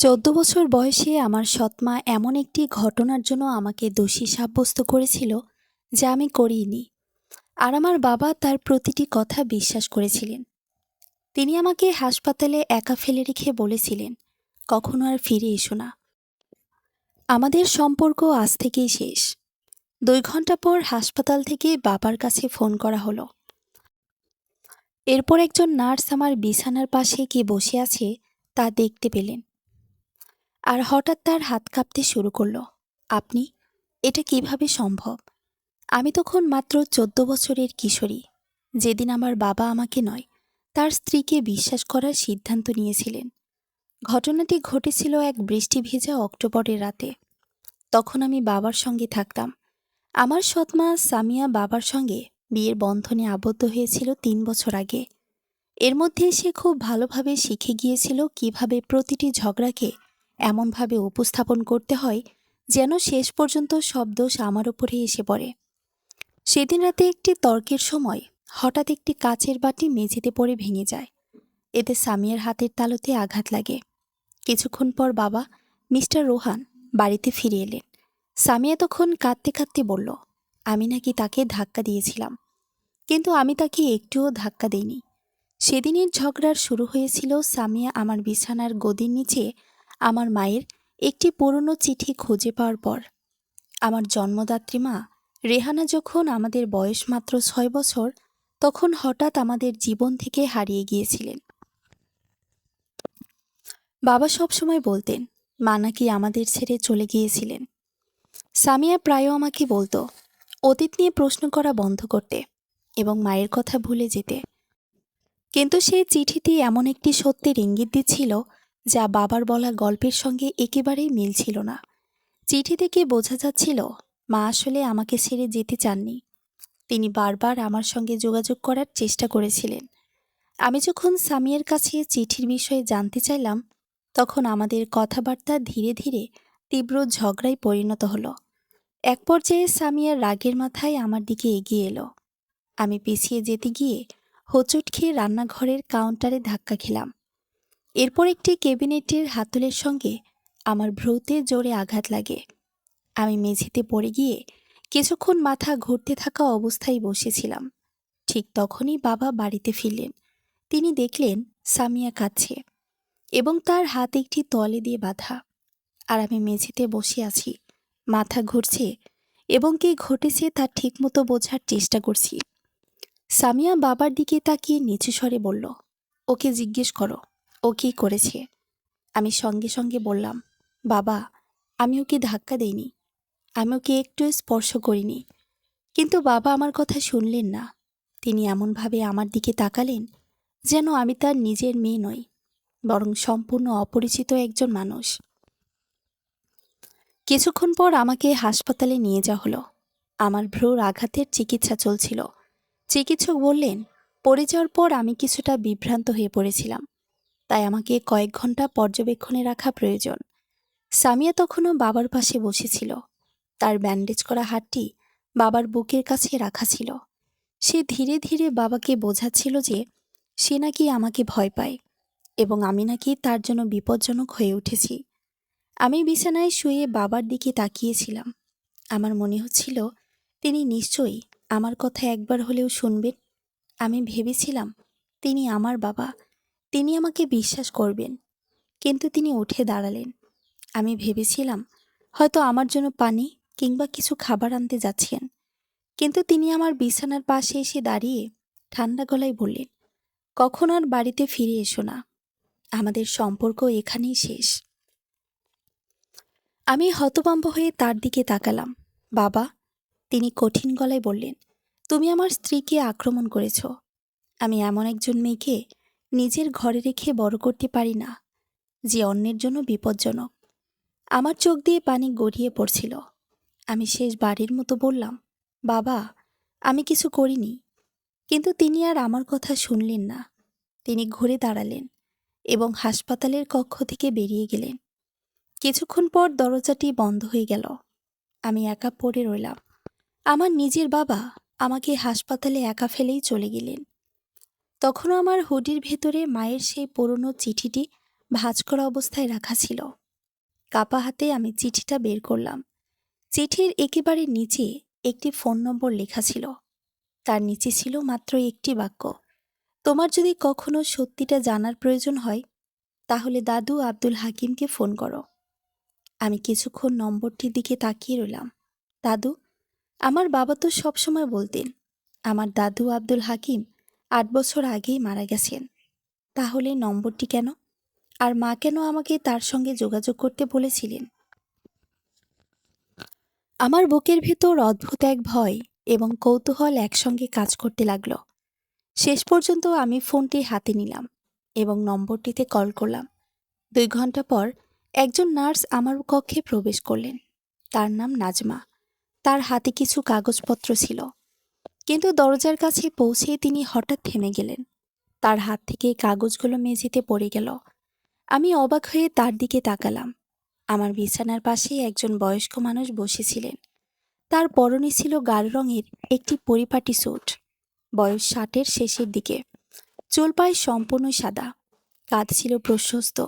14 বছর বয়সে আমার সৎমা এমন একটি ঘটনার জন্য আমাকে দোষী সাব্যস্ত করেছিল যা আমি করিনি। আর আমার বাবা তার প্রতিটি কথা বিশ্বাস করেছিলেন। তিনি আমাকে হাসপাতালে একা ফেলে রেখে বলেছিলেন, কখনো আর ফিরে এসো না। আমাদের সম্পর্ক আজ থেকেই শেষ। 2 ঘন্টা পর হাসপাতাল থেকে বাবার কাছে ফোন করা হলো। এরপর একজন নার্স আমার বিছানার পাশে কে বসে আছে তা দেখতে পেলেন। আর হঠাৎ তার হাত কাঁপতে শুরু করলো। আপনি? এটা কিভাবে সম্ভব? আমি তখন মাত্র 14 বছরের কিশোরী। যেদিন আমার বাবা আমাকে নয়, তার স্ত্রীকে বিশ্বাস করার সিদ্ধান্ত নিয়েছিলেন। ঘটনাটি ঘটেছিল এক বৃষ্টি ভেজা অক্টোবরের রাতে। তখন আমি বাবার সঙ্গে থাকতাম। আমার সৎমা সামিয়া বাবার সঙ্গে বিয়ের বন্ধনে আবদ্ধ হয়েছিল 3 বছর আগে। এর মধ্যে সে খুব ভালোভাবে শিখে গিয়েছিল কিভাবে প্রতিটি ঝগড়াকে এমনভাবে উপস্থাপন করতে হয় যেন শেষ পর্যন্ত সব দোষ আমার উপরে এসে পড়ে। সেদিন রাতে একটি তর্কের সময় হঠাৎ একটি কাচের বাটি মেঝেতে পড়ে ভেঙে যায়। এতে সামিয়ার হাতের তালুতে আঘাত লাগে। কিছুক্ষণ পর বাবা, মিস্টার রোহান, বাড়িতে ফিরে এলেন। সামিয়া তখন কাঁদতে কাঁদতে বলল, আমি নাকি তাকে ধাক্কা দিয়েছিলাম, কিন্তু আমি তাকে একটুও ধাক্কা দেইনি। সেদিনের ঝগড়ার শুরু হয়েছিল সামিয়া আমার বিছানার গদির নিচে আমার মায়ের একটি পুরনো চিঠি খুঁজে পাওয়ার পর। আমার জন্মদাত্রী মা রেহানা যখন আমাদের বয়স মাত্র 6 বছর, তখন হঠাৎ আমাদের জীবন থেকে হারিয়ে গিয়েছিলেন। বাবা সবসময় বলতেন মা নাকি আমাদের ছেড়ে চলে গিয়েছিলেন। সামিয়া প্রায় আমাকে বলতো অতীত নিয়ে প্রশ্ন করা বন্ধ করতে এবং মায়ের কথা ভুলে যেতে। কিন্তু সেই চিঠিটি এমন একটি সত্যের ইঙ্গিত দিচ্ছিল যা বাবার বলা গল্পের সঙ্গে একেবারেই মিল ছিল না। চিঠি থেকে বোঝা যাচ্ছিল মা আসলে আমাকে ছেড়ে যেতে চাননি। তিনি বারবার আমার সঙ্গে যোগাযোগ করার চেষ্টা করেছিলেন। আমি যখন সামিয়ার কাছে চিঠির বিষয়ে জানতে চাইলাম, তখন আমাদের কথাবার্তা ধীরে ধীরে তীব্র ঝগড়ায় পরিণত হলো। এক পর্যায়ে সামিয়ার রাগের মাথায় আমার দিকে এগিয়ে এলো। আমি পিছিয়ে যেতে গিয়ে হোঁচট খেয়ে রান্নাঘরের কাউন্টারে ধাক্কা খেলাম। এরপর একটি ক্যাবিনেটের হাতলের সঙ্গে আমার ভ্রুতে জোরে আঘাত লাগে। আমি মেঝেতে পড়ে গিয়ে কিছুক্ষণ মাথা ঘুরতে থাকা অবস্থায় বসেছিলাম। ঠিক তখনই বাবা বাড়িতে ফিরলেন। তিনি দেখলেন সামিয়া কাঁদছে এবং তার হাত একটি তলে দিয়ে বাঁধা। আর আমি মেঝেতে বসে আছি, মাথা ঘুরছে এবং কি ঘটেছে তা ঠিকমতো বোঝার চেষ্টা করছি। সামিয়া বাবার দিকে তাকিয়ে নিচু স্বরে বলল, ওকে জিজ্ঞেস করো ও কি করেছে। আমি সঙ্গে সঙ্গে বললাম, বাবা, আমি ওকে ধাক্কা দেইনি, আমি ওকে একটু স্পর্শ করিনি। কিন্তু বাবা আমার কথা শুনলেন না। তিনি এমনভাবে আমার দিকে তাকালেন যেন আমি তার নিজের মেয়ে নই, বরং সম্পূর্ণ অপরিচিত একজন মানুষ। কিছুক্ষণ পর আমাকে হাসপাতালে নিয়ে যাওয়া হলো। আমার ভ্রুর আঘাতের চিকিৎসা চলছিল। চিকিৎসক বললেন, পড়ে যাওয়ার পর আমি কিছুটা বিভ্রান্ত হয়ে পড়েছিলাম, তাই আমাকে কয়েক ঘন্টা পর্যবেক্ষণে রাখা প্রয়োজন। সামিয়া তখনও বাবার পাশে বসেছিল। তার ব্যান্ডেজ করা হাতটি বাবার বুকের কাছে রাখা ছিল। সে ধীরে ধীরে বাবাকে বোঝাচ্ছিল যে সে নাকি আমাকে ভয় পায় এবং আমি নাকি তার জন্য বিপজ্জনক হয়ে উঠেছি। আমি বিছানায় শুয়ে বাবার দিকে তাকিয়েছিলাম। আমার মনে হচ্ছিল তিনি নিশ্চয়ই আমার কথা একবার হলেও শুনবেন। আমি ভেবেছিলাম তিনি আমার বাবা, তিনি আমাকে বিশ্বাস করবেন। কিন্তু তিনি উঠে দাঁড়ালেন। আমি ভেবেছিলাম হয়তো আমার জন্য পানি কিংবা কিছু খাবার আনতে যাচ্ছেন। কিন্তু তিনি আমার বিছানার পাশে এসে দাঁড়িয়ে ঠান্ডা গলায় বললেন, কখন আর বাড়িতে ফিরে এসো না, আমাদের সম্পর্ক এখানেই শেষ। আমি হতভম্ব হয়ে তার দিকে তাকালাম। বাবা, তিনি কঠিন গলায় বললেন, তুমি আমার স্ত্রীকে আক্রমণ করেছ। আমি এমন একজন মেয়েকে নিজের ঘরে রেখে বড় করতে পারি না যে অন্যের জন্য বিপজ্জনক। আমার চোখ দিয়ে পানি গড়িয়ে পড়ছিল। আমি শেষবারের মতো বললাম, বাবা, আমি কিছু করিনি। কিন্তু তিনি আর আমার কথা শুনলেন না। তিনি ঘুরে দাঁড়ালেন এবং হাসপাতালের কক্ষ থেকে বেরিয়ে গেলেন। কিছুক্ষণ পর দরজাটি বন্ধ হয়ে গেল। আমি একা পড়ে রইলাম। আমার নিজের বাবা আমাকে হাসপাতালে একা ফেলেই চলে গেলেন। তখনও আমার হুডির ভেতরে মায়ের সেই পুরনো চিঠিটি ভাঁজ করা অবস্থায় রাখা ছিল। কাপা হাতে আমি চিঠিটা বের করলাম। চিঠির একেবারে নিচে একটি ফোন নম্বর লেখা ছিল। তার নিচে ছিল মাত্র একটি বাক্য, তোমার যদি কখনো সত্যিটা জানার প্রয়োজন হয় তাহলে দাদু আব্দুল হাকিমকে ফোন করো। আমি কিছুক্ষণ নম্বরটির দিকে তাকিয়ে রইলাম। দাদু, আমার বাবা তো সবসময় বলতেন আমার দাদু আব্দুল হাকিম ৮ বছর আগেই মারা গেছেন। তাহলে নম্বরটি কেন? আর মা কেন আমাকে তার সঙ্গে যোগাযোগ করতে বলেছিলেন? আমার বুকের ভেতর অদ্ভুত এক ভয় এবং কৌতূহল একসঙ্গে কাজ করতে লাগলো। শেষ পর্যন্ত আমি ফোনটি হাতে নিলাম এবং নম্বরটিতে কল করলাম। ২ ঘন্টা পর একজন নার্স আমার কক্ষে প্রবেশ করলেন। তার নাম নাজমা। তার হাতে কিছু কাগজপত্র ছিল, কিন্তু দরজার কাছে পৌঁছেই তিনি হঠাৎ থেমে গেলেন। তার হাত থেকে কাগজগুলো মেঝেতে পড়ে গেল। আমি অবাক হয়ে তার দিকে তাকালাম। আমার বিছানার পাশে একজন বয়স্ক মানুষ বসেছিলেন। তার পরনে ছিল গাঢ় রঙের একটি পরিপাটি স্যুট। বয়স ৬০-এর শেষের দিকে। চুল প্রায় সম্পূর্ণ সাদা। কাঁধ ছিল প্রশস্ত,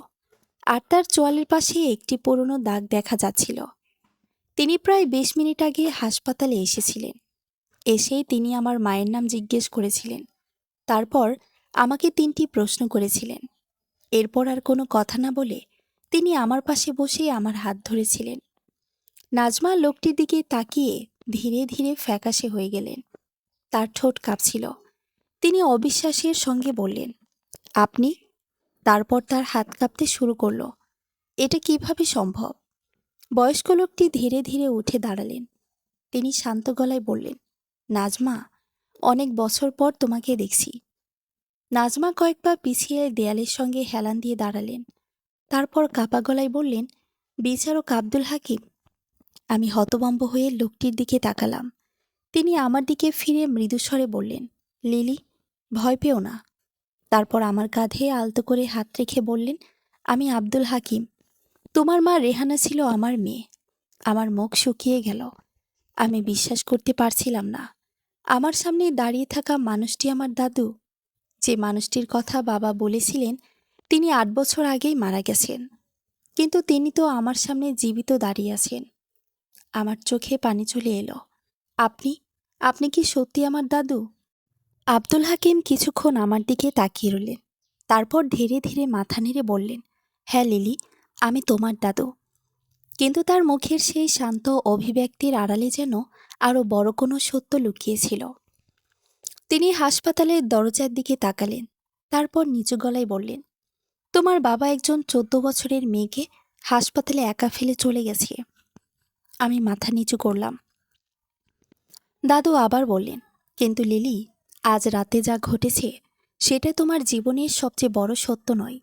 আর তার চোয়ালের পাশে একটি পুরনো দাগ দেখা যাচ্ছিল। তিনি প্রায় ২০ মিনিট আগে হাসপাতালে এসেছিলেন। এসেই তিনি আমার মায়ের নাম জিজ্ঞেস করেছিলেন। তারপর আমাকে ৩টি প্রশ্ন করেছিলেন। এরপর আর কোনো কথা না বলে তিনি আমার পাশে বসে আমার হাত ধরেছিলেন। নাজমা লোকটির দিকে তাকিয়ে ধীরে ধীরে ফ্যাকাশে হয়ে গেলেন। তার ঠোঁট কাঁপছিল। তিনি অবিশ্বাসের সঙ্গে বললেন, আপনি? তারপর তার হাত কাঁপতে শুরু করল। এটা কিভাবে সম্ভব? বয়স্ক লোকটি ধীরে ধীরে উঠে দাঁড়ালেন। তিনি শান্ত গলায় বললেন, নাজমা, অনেক বছর পর তোমাকে দেখছি। নাজমা কয়েক পা পিছিয়ে দেয়ালের সঙ্গে হেলান দিয়ে দাঁড়ালেন। তারপর কাপা গলায় বললেন, বিচারক আব্দুল হাকিম। আমি হতভম্ব হয়ে লোকটির দিকে তাকালাম। তিনি আমার দিকে ফিরে মৃদুস্বরে বললেন, লিলি, ভয় পেও না। তারপর আমার কাঁধে আলতো করে হাত রেখে বললেন, আমি আব্দুল হাকিম। তোমার মা রেহানা ছিল আমার মেয়ে। আমার মুখ শুকিয়ে গেল। আমি বিশ্বাস করতে পারছিলাম না আমার সামনে দাঁড়িয়ে থাকা মানুষটি আমার দাদু। যে মানুষটির কথা বাবা বলেছিলেন তিনি ৮ বছর আগেই মারা গেছেন, কিন্তু তিনি তো আমার সামনে জীবিত দাঁড়িয়ে আছেন। আমার চোখে পানি চলে এলো। আপনি আপনি কি সত্যি আমার দাদু? আব্দুল হাকিম কিছুক্ষণ আমার দিকে তাকিয়ে রইলেন। তারপর ধীরে ধীরে মাথা নেড়ে বললেন, হ্যাঁ লিলি, আমি তোমার দাদু। কিন্তু তার মুখের সেই শান্ত অভিব্যক্তির আড়ালে যেন আরও বড় কোনো সত্য লুকিয়েছিল। তিনি হাসপাতালের দরজার দিকে তাকালেন। তারপর নিচু গলায় বললেন, তোমার বাবা একজন ১৪ বছরের মেয়েকে হাসপাতালে একা ফেলে চলে গেছে। আমি মাথা নিচু করলাম। দাদু আবার বললেন, কিন্তু লিলি, আজ রাতে যা ঘটেছে সেটা তোমার জীবনের সবচেয়ে বড় সত্য নয়।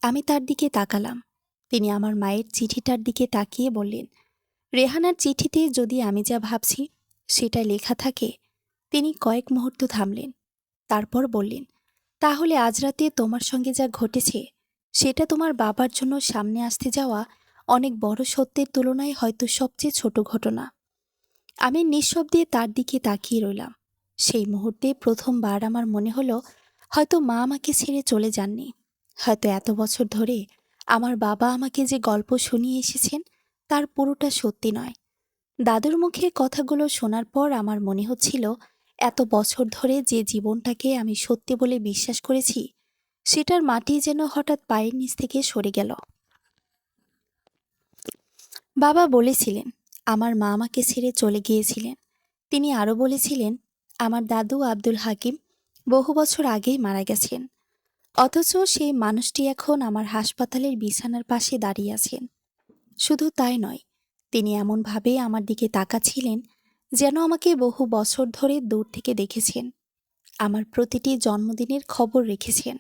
আমি তার দিকে তাকালাম। তিনি আমার মায়ের চিঠিটার দিকে তাকিয়ে বললেন, রেহানার চিঠিতে যদি আমি যা ভাবছি সেটা লেখা থাকে। তিনি কয়েক মুহূর্ত থামলেন। তারপর বললেন, তাহলে আজ রাতে তোমার সঙ্গে যা ঘটেছে সেটা তোমার বাবার জন্য সামনে আসতে যাওয়া অনেক বড় সত্যের তুলনায় হয়তো সবচেয়ে ছোট ঘটনা। আমি নিঃশব্দে তার দিকে তাকিয়ে রইলাম। সেই মুহূর্তে প্রথমবার আমার মনে হলো হয়তো মা আমাকে ছেড়ে চলে যাননি। হয়তো এত বছর ধরে আমার বাবা আমাকে যে গল্প শুনিয়ে এসেছেন তার পুরোটা সত্যি নয়। দাদুর মুখে কথাগুলো শোনার পর আমার মনে হচ্ছিল এত বছর ধরে যে জীবনটাকে আমি সত্যি বলে বিশ্বাস করেছি সেটার মাটি যেন হঠাৎ পায়ের নিচ থেকে সরে গেল। বাবা বলেছিলেন আমার মা আমাকে ছেড়ে চলে গিয়েছিলেন। তিনি আরও বলেছিলেন আমার দাদু আব্দুল হাকিম বহু বছর আগেই মারা গেছেন। অথচ সেই মানুষটি এখন আমার হাসপাতালের বিছানার পাশে দাঁড়িয়ে আছেন। শুধু তাই নয়, তিনি এমনভাবে আমার দিকে তাকাচ্ছিলেন যেন আমাকে বহু বছর ধরে দূর থেকে দেখেছেন। আমার প্রতিটি জন্মদিনের খবর রেখেছেন,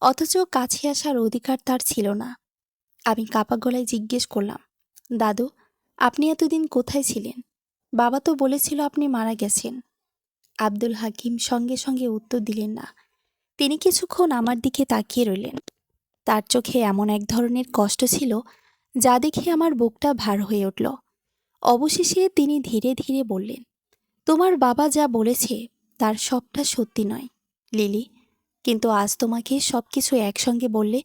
অথচ কাছে আসার অধিকার তার ছিল না। আমি কাপা গলায় জিজ্ঞেস করলাম, দাদু, আপনি এতদিন কোথায় ছিলেন? বাবা তো বলেছিল আপনি মারা গেছেন। আব্দুল হাকিম সঙ্গে সঙ্গে উত্তর দিলেন না। তিনি কিছুক্ষণ আমার দিকে তাকিয়ে রইলেন। তার চোখে এমন এক ধরনের কষ্ট ছিল যা দেখে আমার বুকটা ভার হয়ে উঠল। অবশেষে তিনি ধীরে ধীরে বললেন, তোমার বাবা যা বলেছে তার সবটা সত্যি নয় লিলি, কিন্তু আজ তোমাকে সবকিছু একসঙ্গে বললে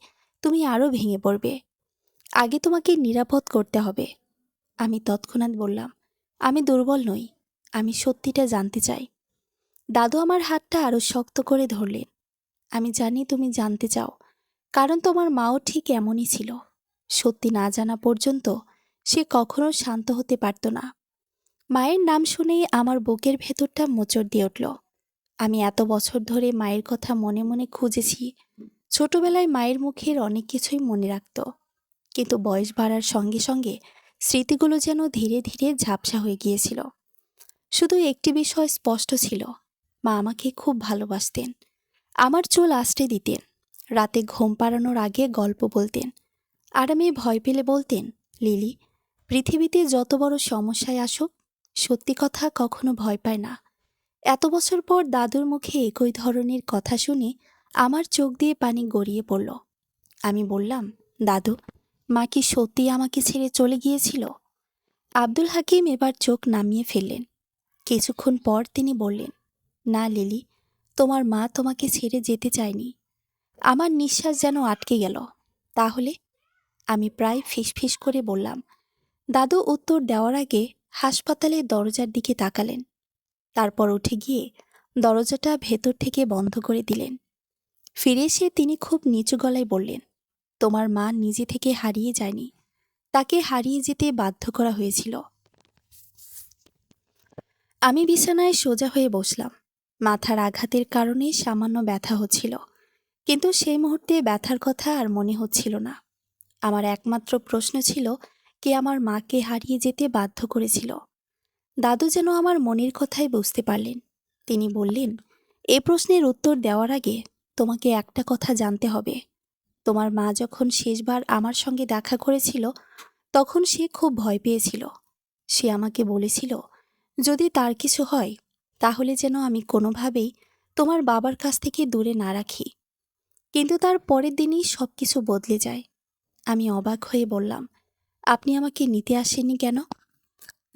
তুমি আরও ভেঙে পড়বে। আগে তোমাকে নিরাপদ করতে হবে। আমি তৎক্ষণাৎ বললাম, আমি দুর্বল নই, আমি সত্যিটা জানতে চাই। দাদু আমার হাতটা আরও শক্ত করে ধরলেন। আমি জানি তুমি জানতে চাও, কারণ তোমার মাও ঠিক এমনই ছিল। সত্যি না জানা পর্যন্ত সে কখনো শান্ত হতে পারত না। মায়ের নাম শুনেই আমার বুকের ভেতরটা মোচড় দিয়ে উঠল। আমি এত বছর ধরে মায়ের কথা মনে মনে খুঁজেছি। ছোটবেলায় মায়ের মুখের অনেক কিছুই মনে রাখত, কিন্তু বয়স বাড়ার সঙ্গে সঙ্গে স্মৃতিগুলো যেন ধীরে ধীরে ঝাপসা হয়ে গিয়েছিল। শুধু একটি বিষয় স্পষ্ট ছিল, মা আমাকে খুব ভালোবাসতেন। আমার চুল আঁচড়ে দিতেন, রাতে ঘুম পাড়ানোর আগে গল্প বলতেন, আর আমি ভয় পেলে বলতেন, লিলি, পৃথিবীতে যত বড় সমস্যায় আসুক, সত্যি কথা কখনো ভয় পায় না। এত বছর পর দাদুর মুখে একই ধরনের কথা শুনে আমার চোখ দিয়ে পানি গড়িয়ে পড়ল। আমি বললাম, দাদু, মা কি সত্যি আমাকে ছেড়ে চলে গিয়েছিল? আব্দুল হাকিম এবার চোখ নামিয়ে ফেললেন। কিছুক্ষণ পর তিনি বললেন, না লিলি, তোমার মা তোমাকে ছেড়ে যেতে চায়নি। আমার নিঃশ্বাস যেন আটকে গেল। তাহলে? আমি প্রায় ফিসফিস করে বললাম। দাদু উত্তর দেওয়ার আগে হাসপাতালের দরজার দিকে তাকালেন। তারপর উঠে গিয়ে দরজাটা ভেতর থেকে বন্ধ করে দিলেন। ফিরে এসে তিনি খুব নিচু গলায় বললেন, তোমার মা নিজে থেকে হারিয়ে যায়নি, তাকে হারিয়ে যেতে বাধ্য করা হয়েছিল। আমি বিছানায় সোজা হয়ে বসলাম। মাথার আঘাতের কারণে সামান্য ব্যথা হচ্ছিল, কিন্তু সেই মুহূর্তে ব্যথার কথা আর মনে হচ্ছিল না। আমার একমাত্র প্রশ্ন ছিল, কে আমার মাকে হারিয়ে যেতে বাধ্য করেছিল? দাদু যেন আমার মনের কথাই বুঝতে পারলেন। তিনি বললেন, এ প্রশ্নের উত্তর দেওয়ার আগে তোমাকে একটা কথা জানতে হবে। তোমার মা যখন শেষবার আমার সঙ্গে দেখা করেছিল, তখন সে খুব ভয় পেয়েছিল। সে আমাকে বলেছিল, যদি তার কিছু হয়, তাহলে যেন আমি কোনোভাবেই তোমার বাবার কাছ থেকে দূরে না রাখি। কিন্তু তার পরের দিনই সব কিছু বদলে যায়। আমি অবাক হয়ে বললাম, আপনি আমাকে নিতে আসেননি কেন?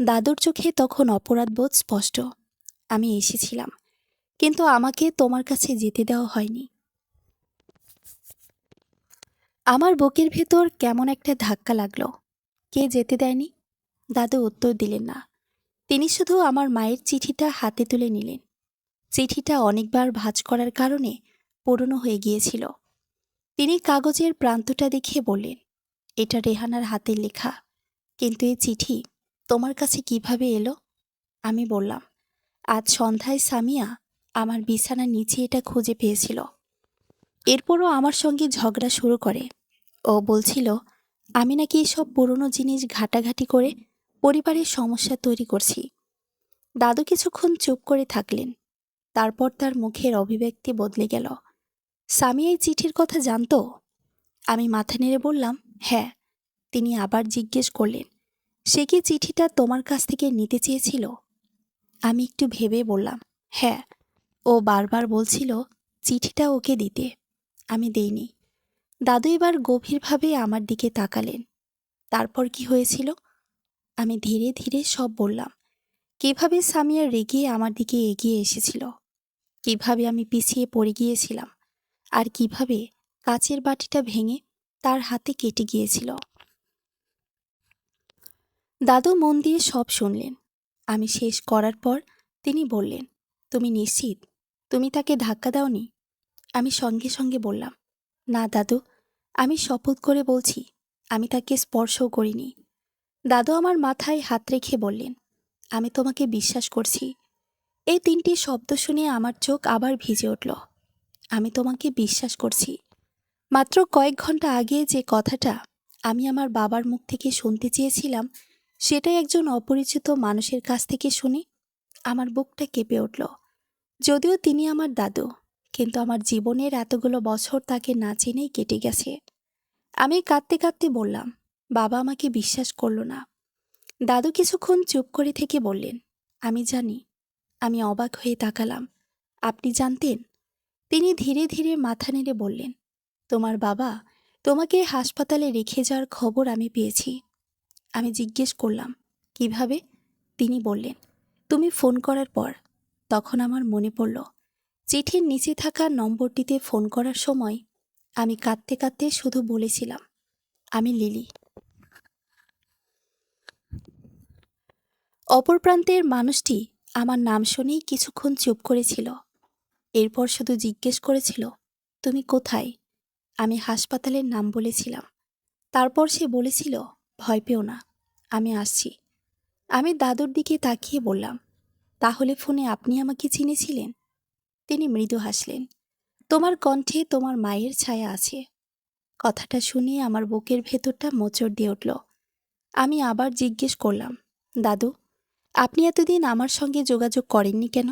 দাদুর চোখে তখন অপরাধবোধ স্পষ্ট। আমি এসেছিলাম, কিন্তু আমাকে তোমার কাছে যেতে দেওয়া হয়নি। আমার বুকের ভেতর কেমন একটা ধাক্কা লাগলো। কে যেতে দেয়নি? দাদু উত্তর দিলেন না। তিনি শুধু আমার মায়ের চিঠিটা হাতে তুলে নিলেন। চিঠিটা অনেকবার ভাঁজ করার কারণে পুরনো হয়ে গিয়েছিল। তিনি কাগজের প্রান্তটা দেখিয়ে বললেন, এটা রেহানার হাতের লেখা। কিন্তু এই চিঠি তোমার কাছে কিভাবে এলো? আমি বললাম, আজ সন্ধ্যায় সামিয়া আমার বিছানার নিচে এটা খুঁজে পেয়েছিল। এরপরও আমার সঙ্গে ঝগড়া শুরু করে। ও বলছিল, আমি নাকি এসব পুরনো জিনিস ঘাটাঘাটি করে পরিবারের সমস্যা তৈরি করছি। দাদু কিছুক্ষণ চুপ করে থাকলেন। তারপর তার মুখের অভিব্যক্তি বদলে গেল। সামিয়া এই চিঠির কথা জানতো? আমি মাথা নেড়ে বললাম, হ্যাঁ। তিনি আবার জিজ্ঞেস করলেন, সে কি চিঠিটা তোমার কাছ থেকে নিতে চেয়েছিল? আমি একটু ভেবে বললাম, হ্যাঁ। ও বারবার বলছিল চিঠিটা ওকে দিতে। আমি দেইনি। দাদু এবার গভীরভাবে আমার দিকে তাকালেন। তারপর কি হয়েছিল? আমি ধীরে ধীরে সব বললাম। কিভাবে সামিয়া রেগে আমার দিকে এগিয়ে এসেছিল, কিভাবে আমি পিছিয়ে পড়ে গিয়েছিলাম, আর কিভাবে কাচের বাটিটা ভেঙে তার হাতে কেটে গিয়েছিল। দাদু মন দিয়ে সব শুনলেন। আমি শেষ করার পর তিনি বললেন, তুমি নিশ্চিত তুমি তাকে ধাক্কা দাওনি? আমি সঙ্গে সঙ্গে বললাম, না দাদু, আমি শপথ করে বলছি, আমি তাকে স্পর্শও করিনি। দাদু আমার মাথায় হাত রেখে বললেন, আমি তোমাকে বিশ্বাস করছি। এই তিনটি শব্দ শুনে আমার চোখ আবার ভিজে উঠল। আমি তোমাকে বিশ্বাস করছি। মাত্র কয়েক ঘন্টা আগে যে কথাটা আমি আমার বাবার মুখ থেকে শুনতে চেয়েছিলাম, সেটাই একজন অপরিচিত মানুষের কাছ থেকে শুনে আমার বুকটা কেঁপে উঠল। যদিও তিনি আমার দাদু, কিন্তু আমার জীবনের এতগুলো বছর তাকে না চিনেই কেটে গেছে। আমি কাঁদতে কাঁদতে বললাম, বাবা আমাকে বিশ্বাস করল না। দাদু কিছুক্ষণ চুপ করে থেকে বললেন, আমি জানি। আমি অবাক হয়ে তাকালাম। আপনি জানতেন? তিনি ধীরে ধীরে মাথা নেড়ে বললেন, তোমার বাবা তোমাকে হাসপাতালে রেখে যাওয়ার খবর আমি পেয়েছি। আমি জিজ্ঞেস করলাম, কিভাবে? তিনি বললেন, তুমি ফোন করার পর। তখন আমার মনে পড়ল, চিঠির নিচে থাকা নম্বরটিতে ফোন করার সময় আমি কাঁদতে কাঁদতে শুধু বলেছিলাম, আমি লিলি। অপর প্রান্তের মানুষটি আমার নাম শুনেই কিছুক্ষণ চুপ করেছিল। এরপর শুধু জিজ্ঞেস করেছিল, তুমি কোথায়? আমি হাসপাতালের নাম বলেছিলাম। তারপর সে বলেছিল, ভয় পেও না, আমি আসছি। আমি দাদুর দিকে তাকিয়ে বললাম, তাহলে ফোনে আপনি আমাকে চিনেছিলেন? তিনি মৃদু হাসলেন। তোমার কণ্ঠে তোমার মায়ের ছায়া আছে। কথাটা শুনে আমার বুকের ভেতরটা মোচড় দিয়ে উঠল। আমি আবার জিজ্ঞেস করলাম, দাদু, আপনি এতদিন আমার সঙ্গে যোগাযোগ করেননি কেন?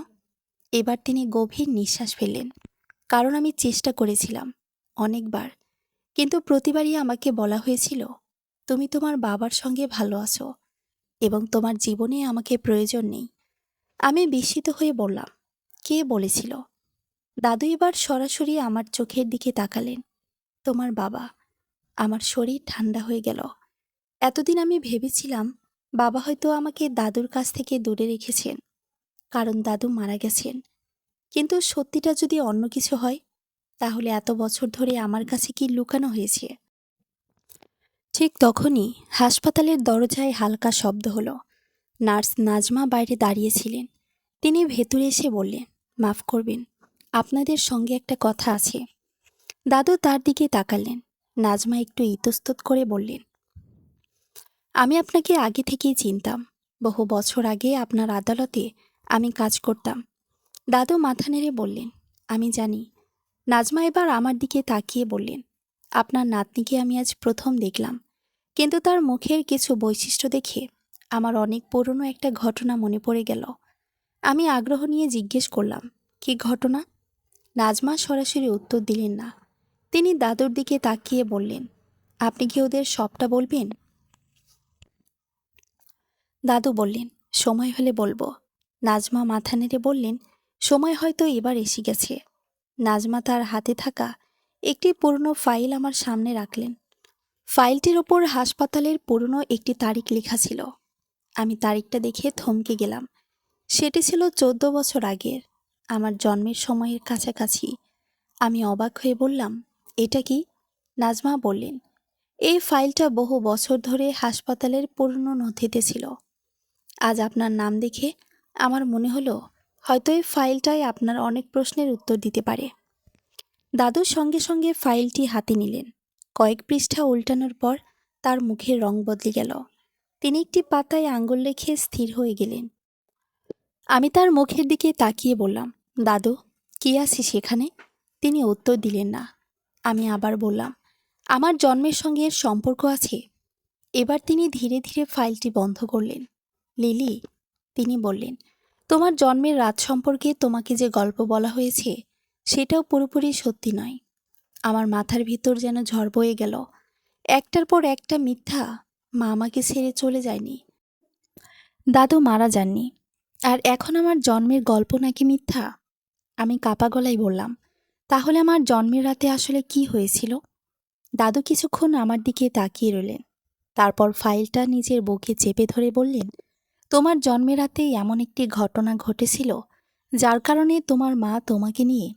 এবার তিনি গভীর নিঃশ্বাস ফেললেন। কারণ আমি চেষ্টা করেছিলাম, অনেকবার, কিন্তু প্রতিবারই আমাকে বলা হয়েছিল, তুমি তোমার বাবার সঙ্গে ভালো আছো এবং তোমার জীবনে আমাকে প্রয়োজন নেই। আমি বিস্মিত হয়ে বললাম, কে বলেছিল? দাদু এবার সরাসরি আমার চোখের দিকে তাকালেন। তোমার বাবা। আমার শরীর ঠান্ডা হয়ে গেল। এতদিন আমি ভেবেছিলাম বাবা হয়তো আমাকে দাদুর কাছ থেকে দূরে রেখেছেন, কারণ দাদু মারা গেছেন। কিন্তু সত্যিটা যদি অন্য কিছু হয়, তাহলে এত বছর ধরে আমার কাছে কি লুকানো হয়েছে? ঠিক তখনই হাসপাতালের দরজায় হালকা শব্দ হলো। নার্স নাজমা বাইরে দাঁড়িয়েছিলেন। তিনি ভেতরে এসে বললেন, মাফ করবেন, আপনাদের সঙ্গে একটা কথা আছে। দাদু তার দিকে তাকালেন। নাজমা একটু ইতস্তত করে বললেন, আমি আপনাকে আগে থেকেই চিনতাম। বহু বছর আগে আপনার আদালতে আমি কাজ করতাম। দাদু মাথা নেড়ে বললেন, আমি জানি। নাজমা এবার আমার দিকে তাকিয়ে বললেন, আপনার নাতনিকে আমি আজ প্রথম দেখলাম, কিন্তু তার মুখের কিছু বৈশিষ্ট্য দেখে আমার অনেক পুরনো একটা ঘটনা মনে পড়ে গেল। আমি আগ্রহ নিয়ে জিজ্ঞেস করলাম, কি ঘটনা? নাজমা সরাসরি উত্তর দিলেন না। তিনি দাদুর দিকে তাকিয়ে বললেন, আপনি কি ওদের সবটা বলবেন? দাদু বললেন, সময় হলে বলবো। নাজমা মাথা নেড়ে বললেন, সময় হয়তো এবার এসে গেছে। নাজমা তার হাতে থাকা একটি পুরনো ফাইল আমার সামনে রাখলেন। ফাইলটির ওপর হাসপাতালের পুরনো একটি তারিখ লেখা ছিল। আমি তারিখটা দেখে থমকে গেলাম। সেটি ছিল 14 বছর আগের, আমার জন্মের সময়ের কাছাকাছি। আমি অবাক হয়ে বললাম, এটা কি? নাজমা বললেন, এই ফাইলটা বহু বছর ধরে হাসপাতালের পুরনো নথিতে ছিল। আজ আপনার নাম দেখে আমার মনে হলো হয়তো এই ফাইলটাই আপনার অনেক প্রশ্নের উত্তর দিতে পারে। দাদুর সঙ্গে সঙ্গে ফাইলটি হাতে নিলেন। কয়েক পৃষ্ঠা উল্টানোর পর তার মুখের রং বদলে গেল। তিনি একটি পাতায় আঙুল রেখে স্থির হয়ে গেলেন। আমি তার মুখের দিকে তাকিয়ে বললাম, দাদু, কি আছে সেখানে? তিনি উত্তর দিলেন না। আমি আবার বললাম, আমার জন্মের সঙ্গে এর সম্পর্ক আছে। এবার তিনি ধীরে ধীরে ফাইলটি বন্ধ করলেন। লিলি, তিনি বললেন, তোমার জন্মের রাত সম্পর্কে তোমাকে যে গল্প বলা হয়েছে সেটাও পুরোপুরি সত্যি নয়। আমার মাথার ভিতর যেন ঝড় বয়ে গেল। একটার পর একটা মিথ্যা। মা আমাকে ছেড়ে চলে যায়নি, দাদু মারা যাননি, আর এখন আমার জন্মের গল্প নাকি মিথ্যা। আমি কাপা গলায় বললাম, তাহলে আমার জন্মের রাতে আসলে কি হয়েছিল? দাদু কিছুক্ষণ আমার দিকে তাকিয়ে রইলেন। তারপর ফাইলটা নিজের বুকে চেপে ধরে বললেন, তোমার জন্মের রাতেই এমন একটি ঘটনা ঘটেছিল যার কারণে তোমার মা তোমাকে নিয়ে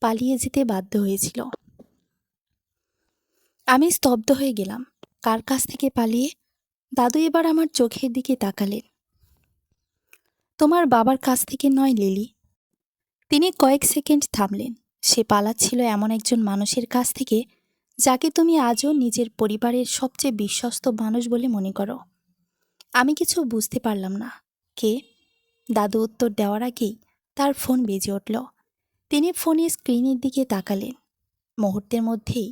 পালিয়ে যেতে বাধ্য হয়েছিল। আমি স্তব্ধ হয়ে গেলাম। কার কাছ থেকে পালিয়ে? দাদু এবার আমার চোখের দিকে তাকালেন। তোমার বাবার কাছ থেকে নয় লিলি। তিনি কয়েক সেকেন্ড থামলেন। সে পালাচ্ছিল এমন একজন মানুষের কাছ থেকে যাকে তুমি আজও নিজের পরিবারের সবচেয়ে বিশ্বস্ত মানুষ বলে মনে করো। আমি কিছু বুঝতে পারলাম না। কে? দাদু উত্তর দেওয়ার আগেই তার ফোন বেজে উঠল। তিনি ফোনের স্ক্রিনের দিকে তাকালেন। মুহূর্তের মধ্যেই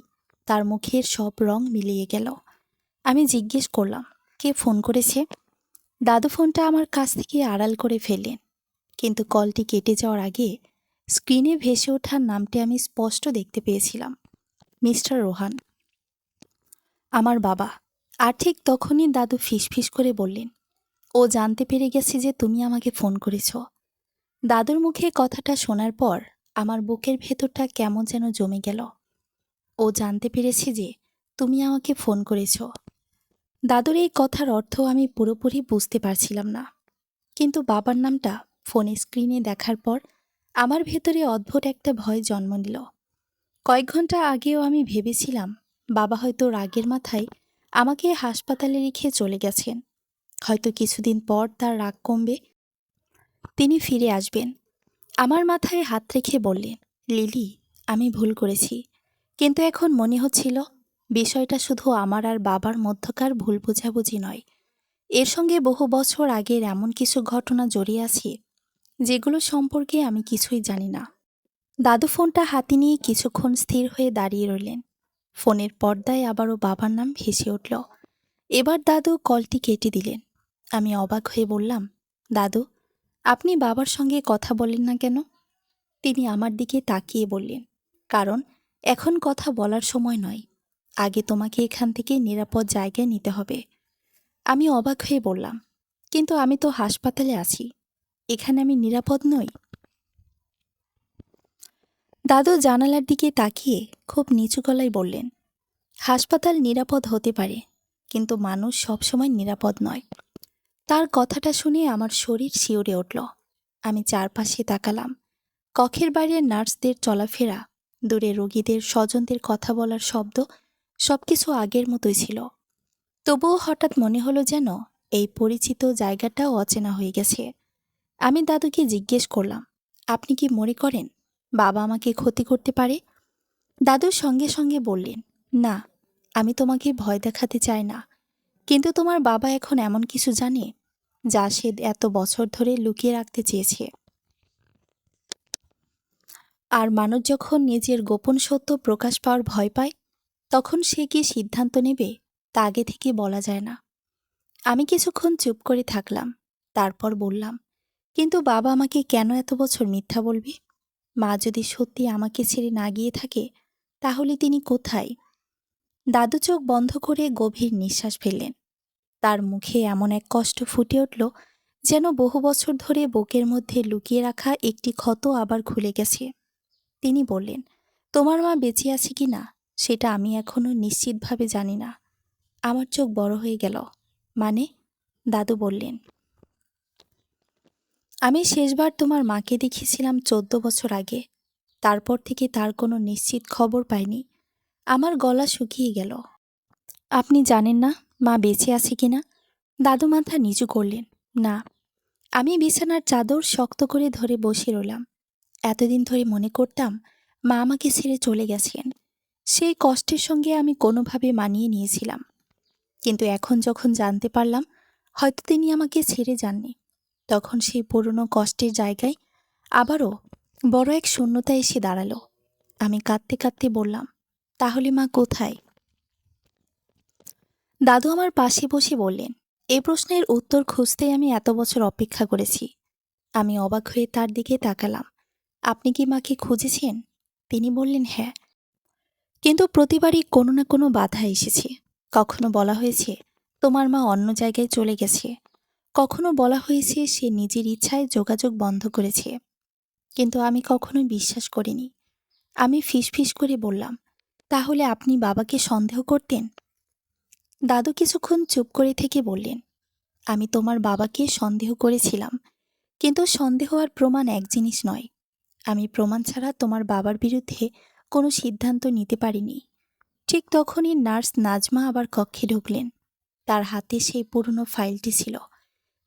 তার মুখের সব রং মিলিয়ে গেল। আমি জিজ্ঞেস করলাম, কে ফোন করেছে? দাদু ফোনটা আমার কাছ থেকে আড়াল করে ফেললেন, কিন্তু কলটি কেটে যাওয়ার আগে স্ক্রিনে ভেসে ওঠার নামটি আমি স্পষ্ট দেখতে পেয়েছিলাম, মিস্টার রোহান, আমার বাবা। আর ঠিক তখনই দাদু ফিসফিস করে বললেন, ও জানতে পেরে গেছে যে তুমি আমাকে ফোন করেছ। দাদুর মুখে কথাটা শোনার পর আমার বুকের ভেতরটা কেমন যেন জমে গেল। ও জানতে পেরেছে যে তুমি আমাকে ফোন করেছ। দাদুর এই কথার অর্থ আমি পুরোপুরি বুঝতে পারছিলাম না, কিন্তু বাবার নামটা ফোনে স্ক্রিনে দেখার পর আমার ভেতরে অদ্ভুত একটা ভয় জন্ম নিল। কয়েক ঘন্টা আগেও আমি ভেবেছিলাম বাবা হয়তো রাগের মাথায় আমাকে হাসপাতালে রেখে চলে গেছেন। হয়তো কিছুদিন পর তার রাগ কমবে, তিনি ফিরে আসবেন। আমার মাথায় হাত রেখে বললেন, লিলি, আমি ভুল করেছি। কিন্তু এখন মনে হচ্ছিল বিষয়টা শুধু আমার আর বাবার মধ্যকার ভুল বোঝাবুঝি নয়, এর সঙ্গে বহু বছর আগের এমন কিছু ঘটনা জড়িয়ে আছে যেগুলো সম্পর্কে আমি কিছুই জানি না। দাদু ফোনটা হাতে নিয়ে কিছুক্ষণ স্থির হয়ে দাঁড়িয়ে রইলেন। ফোনের পর্দায় আবারও বাবার নাম ভেসে উঠল। এবার দাদু কলটি কেটে দিলেন। আমি অবাক হয়ে বললাম, দাদু, আপনি বাবার সঙ্গে কথা বলেন না কেন? তিনি আমার দিকে তাকিয়ে বললেন, কারণ এখন কথা বলার সময় নয়। আগে তোমাকে এখান থেকে নিরাপদ জায়গায় নিতে হবে। আমি অবাক হয়ে বললাম, কিন্তু আমি তো হাসপাতালে আছি, এখানে আমি নিরাপদ নই। দাদু জানালার দিকে তাকিয়ে খুব নিচু গলায় বললেন, হাসপাতাল নিরাপদ হতে পারে, কিন্তু মানুষ সবসময় নিরাপদ নয়। তার কথাটা শুনে আমার শরীর শিউরে উঠল। আমি চারপাশে তাকালাম। কক্ষের বাইরে নার্সদের চলাফেরা, দূরে রোগীদের স্বজনদের কথা বলার শব্দ, সবকিছু আগের মতোই ছিল। তবুও হঠাৎ মনে হলো যেন এই পরিচিত জায়গাটাও অচেনা হয়ে গেছে। আমি দাদুকে জিজ্ঞেস করলাম, আপনি কি মনে করেন বাবা আমাকে ক্ষতি করতে পারে? দাদু সঙ্গে সঙ্গে বললেন, না, আমি তোমাকে ভয় দেখাতে চাই না, কিন্তু তোমার বাবা এখন এমন কিছু জানে যা সে এত বছর ধরে লুকিয়ে রাখতে চেয়েছে। আর মানুষ যখন নিজের গোপন সত্য প্রকাশ পাওয়ার ভয় পায়, তখন সে কি সিদ্ধান্ত নেবে তা আগে থেকে বলা যায় না। আমি কিছুক্ষণ চুপ করে থাকলাম, তারপর বললাম, কিন্তু বাবা আমাকে কেন এত বছর মিথ্যা বলবে? মা যদি সত্যি আমাকে ছেড়ে না গিয়ে থাকে, তাহলে তিনি কোথায়? দাদু চোখ বন্ধ করে গভীর নিঃশ্বাস ফেললেন। তার মুখে এমন এক কষ্ট ফুটে উঠল যেন বহু বছর ধরে বুকের মধ্যে লুকিয়ে রাখা একটি ক্ষত আবার খুলে গেছে। তিনি বললেন, তোমার মা বেঁচে আছে কি না সেটা আমি এখনো নিশ্চিতভাবে জানি না। আমার চোখ বড় হয়ে গেল। মানে? দাদু বললেন, আমি শেষবার তোমার মাকে দেখেছিলাম 14 বছর আগে। তারপর থেকে তার কোনো নিশ্চিত খবর পাইনি। আমার গলা শুকিয়ে গেল। আপনি জানেন না মা বেঁচে আছে কিনা? দাদু মাথা নিচু করলেন, না। আমি বিছানার চাদর শক্ত করে ধরে বসে রইলাম। এতদিন ধরে মনে করতাম মা আমাকে ছেড়ে চলে গেছেন। সেই কষ্টের সঙ্গে আমি কোনোভাবে মানিয়ে নিয়েছিলাম। কিন্তু এখন যখন জানতে পারলাম হয়তো তিনি আমাকে ছেড়ে যাননি, তখন সেই পুরনো কষ্টের জায়গায় আবারও বড় এক শূন্যতা এসে দাঁড়ালো। আমি কাঁদতে কাঁদতে বললাম, তাহলে মা কোথায়? দাদু আমার পাশে বসে বললেন, এই প্রশ্নের উত্তর খুঁজতেই আমি এত বছর অপেক্ষা করেছি। আমি অবাক হয়ে তার দিকে তাকালাম। আপনি কি মাকে খুঁজেছেন? তিনি বললেন, হ্যাঁ, কিন্তু প্রতিবারই কোনো না কোনো বাধা এসেছে। কখনো বলা হয়েছে তোমার মা অন্য জায়গায় চলে গেছে, কখনো বলা হয়েছে সে নিজের ইচ্ছায় যোগাযোগ বন্ধ করেছে। কিন্তু আমি কখনো বিশ্বাস করিনি। আমি ফিসফিস করে বললাম, তাহলে আপনি বাবাকে সন্দেহ করতেন? দাদু কিছুক্ষণ চুপ করে থেকে বললেন, আমি তোমার বাবাকে সন্দেহ করেছিলাম, কিন্তু সন্দেহ আর প্রমাণ এক জিনিস নয়। আমি প্রমাণ ছাড়া তোমার বাবার বিরুদ্ধে কোনো সিদ্ধান্ত নিতে পারিনি। ঠিক তখনই নার্স নাজমা আবার কক্ষে ঢুকলেন। তার হাতে সেই পুরনো ফাইলটি ছিল।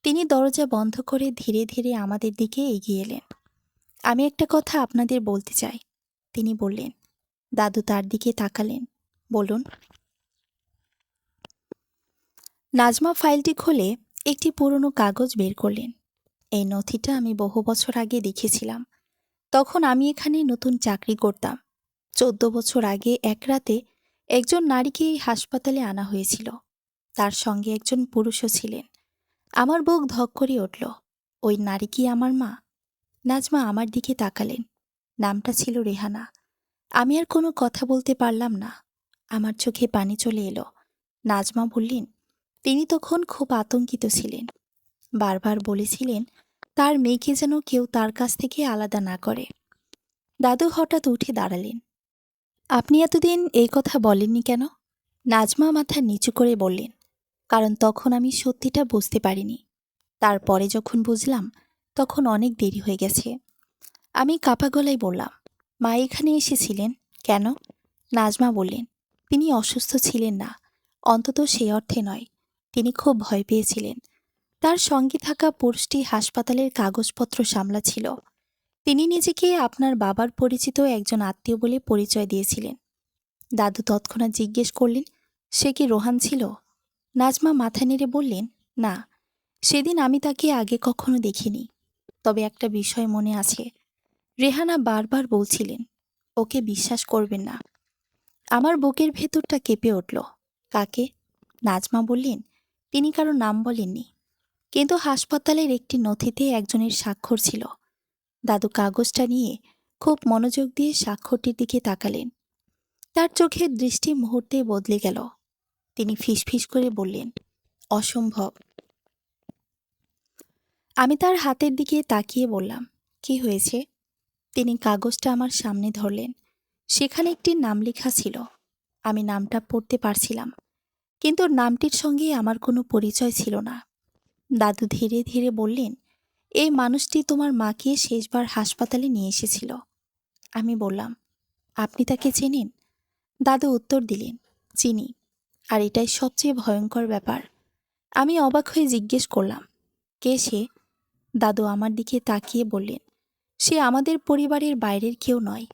তিনি দরজা বন্ধ করে ধীরে ধীরে আমাদের দিকে এগিয়ে এলেন। আমি একটা কথা আপনাদের বলতে চাই, তিনি বললেন। দাদু তার দিকে তাকালেন। বলুন। নাজমা ফাইলটি খুলে একটি পুরনো কাগজ বের করলেন। এই নথিটা আমি বহু বছর আগে দেখেছিলাম। তখন আমি এখানে নতুন চাকরি করতাম। 14 বছর আগে এক রাতে একজন নারীকে এই হাসপাতালে আনা হয়েছিল। তার সঙ্গে একজন পুরুষও ছিলেন। আমার বুক ধক করে উঠল। ওই নারী কি আমার মা? নাজমা আমার দিকে তাকালেন। নামটা ছিল রেহানা। আমি আর কোনো কথা বলতে পারলাম না। আমার চোখে পানি চলে এলো। নাজমা বললেন, তিনি তখন খুব আতঙ্কিত ছিলেন। বারবার বলেছিলেন তার মেয়েকে যেন কেউ তার কাছ থেকে আলাদা না করে। দাদু হঠাৎ উঠে দাঁড়ালেন। আপনি এতদিন এই কথা বলেননি কেন? নাজমা মাথা নিচু করে বললেন, কারণ তখন আমি সত্যিটা বুঝতে পারিনি। তারপরে যখন বুঝলাম তখন অনেক দেরি হয়ে গেছে। আমি কাপা গলায় বললাম, মা এখানে এসেছিলেন, কেন? নাজমা বললেন, তিনি অসুস্থ ছিলেন না, অন্তত সেই অর্থে নয়। তিনি খুব ভয় পেয়েছিলেন। তার সঙ্গে থাকা পুরুষটি হাসপাতালের কাগজপত্র সামলাছিল। তিনি নিজেকে আপনার বাবার পরিচিত একজন আত্মীয় বলে পরিচয় দিয়েছিলেন। দাদু তৎক্ষণাৎ জিজ্ঞেস করলেন, সে কি রোহান ছিল? নাজমা মাথা নেড়ে বললেন, না, সেদিন আমি তাকে আগে কখনো দেখিনি। তবে একটা বিষয় মনে আছে। রেহানা বারবার বলছিলেন, ওকে বিশ্বাস করবেন না। আমার বুকের ভেতরটা কেঁপে উঠল। কাকে? নাজমা বললেন, তিনি কারো নাম বলেননি, কিন্তু হাসপাতালের একটি নথিতে একজনের স্বাক্ষর ছিল। দাদু কাগজটা নিয়ে খুব মনোযোগ দিয়ে স্বাক্ষরটির দিকে তাকালেন। তার চোখের দৃষ্টি মুহূর্তেই বদলে গেল। তিনি ফিসফিস করে বললেন, অসম্ভব। আমি তার হাতের দিকে তাকিয়ে বললাম, কি হয়েছে? তিনি কাগজটা আমার সামনে ধরলেন। সেখানে একটি নাম লেখা ছিল। আমি নামটা পড়তে পারছিলাম, কিন্তু নামটির সঙ্গে আমার কোনো পরিচয় ছিল না। দাদু ধীরে ধীরে বললেন, এই মানুষটি তোমার মাকে শেষবার হাসপাতালে নিয়ে এসেছিল। আমি বললাম, আপনি তাকে চেনেন? দাদু উত্তর দিলেন, চিনি। আর এটাই সবচেয়ে ভয়ঙ্কর ব্যাপার। আমি অবাক হয়ে জিজ্ঞেস করলাম, কে সে? দাদু আমার দিকে তাকিয়ে বললেন, সে আমাদের পরিবারের বাইরের কেউ নয়।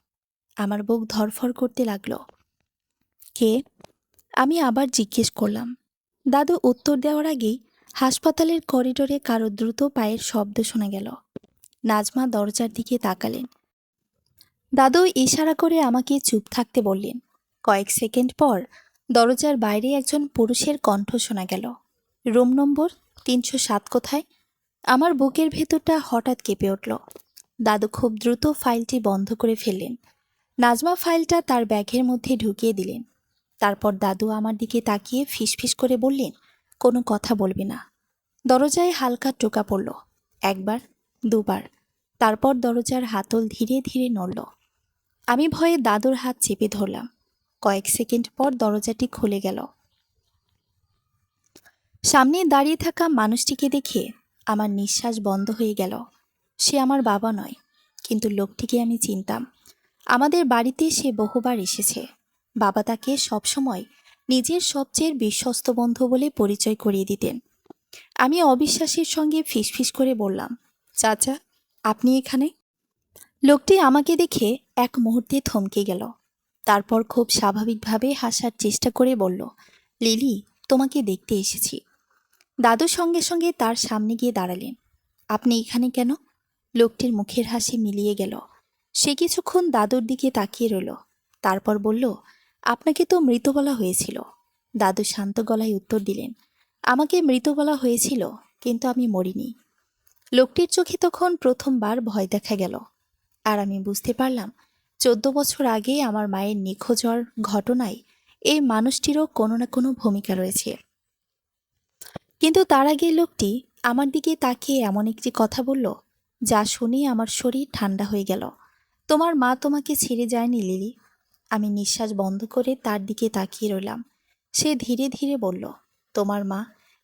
আমার বুক ধড়ফড় করতে লাগলো। কে? আমি আবার জিজ্ঞেস করলাম। দাদু উত্তর দেওয়ার আগেই হাসপাতালের করিডোরে কারো দ্রুত পায়ের শব্দ শোনা গেল। নাজমা দরজার দিকে তাকালেন। দাদু ইশারা করে আমাকে চুপ থাকতে বললেন। কয়েক সেকেন্ড পর দরজার বাইরে একজন পুরুষের কণ্ঠ শোনা গেল, রুম নম্বর 307 কোথায়? আমার বুকের ভেতরটা হঠাৎ কেঁপে উঠল। দাদু খুব দ্রুত ফাইলটি বন্ধ করে ফেললেন। নাজমা ফাইলটা তার ব্যাগের মধ্যে ঢুকিয়ে দিলেন। তারপর দাদু আমার দিকে তাকিয়ে ফিসফিস করে বললেন, কোনো কথা বলবে না। দরজায় হালকা টোকা পড়ল, একবার, দুবার। তারপর দরজার হাতল ধীরে ধীরে নড়ল। আমি ভয়ে দাদুর হাত চেপে ধরলাম। কয়েক সেকেন্ড পর দরজাটি খুলে গেল। সামনে দাঁড়িয়ে থাকা মানুষটিকে দেখে আমার নিঃশ্বাস বন্ধ হয়ে গেল। সে আমার বাবা নয়, কিন্তু লোকটিকে আমি চিনতাম। আমাদের বাড়িতে সে বহুবার এসেছে। বাবা তাকে সবসময় নিজের সবচেয়ে বিশ্বস্ত বন্ধু বলে পরিচয় করিয়ে দিতেন। আমি অবিশ্বাসের সঙ্গে ফিসফিস করে বললাম, চাচা, আপনি এখানে? লোকটি আমাকে দেখে এক মুহূর্তে থমকে গেল। তারপর খুব স্বাভাবিকভাবে হাসার চেষ্টা করে বলল, লিলি, তোমাকে দেখতে এসেছি। দাদু সঙ্গে সঙ্গে তার সামনে গিয়ে দাঁড়ালেন। আপনি এখানে কেন? লোকটির মুখের হাসি মিলিয়ে গেল। সে কিছুক্ষণ দাদুর দিকে তাকিয়ে রইল। তারপর বলল, আপনাকে তো মৃত বলা হয়েছিল। দাদু শান্ত গলায় উত্তর দিলেন, আমাকে মৃত বলা হয়েছিল, কিন্তু আমি মরিনি। লোকটির চোখে তখন প্রথমবার ভয় দেখা গেল। আর আমি বুঝতে পারলাম, 14 বছর আগে আমার মায়ের নিখোঁজ হওয়ার ঘটনায় এই মানুষটিরও কোনো না কোনো ভূমিকা রয়েছে। কিন্তু তার আগে লোকটি আমার দিকে তাকিয়ে এমন একটি কথা বলল, যা শুনে আমার শরীর ঠান্ডা হয়ে গেল। তোমার মা তোমাকে ছেড়ে যায়নি লিলি। আমি নিঃশ্বাস বন্ধ করে তার দিকে তাকিয়ে রইলাম। সে ধীরে ধীরে বলল, তোমার মা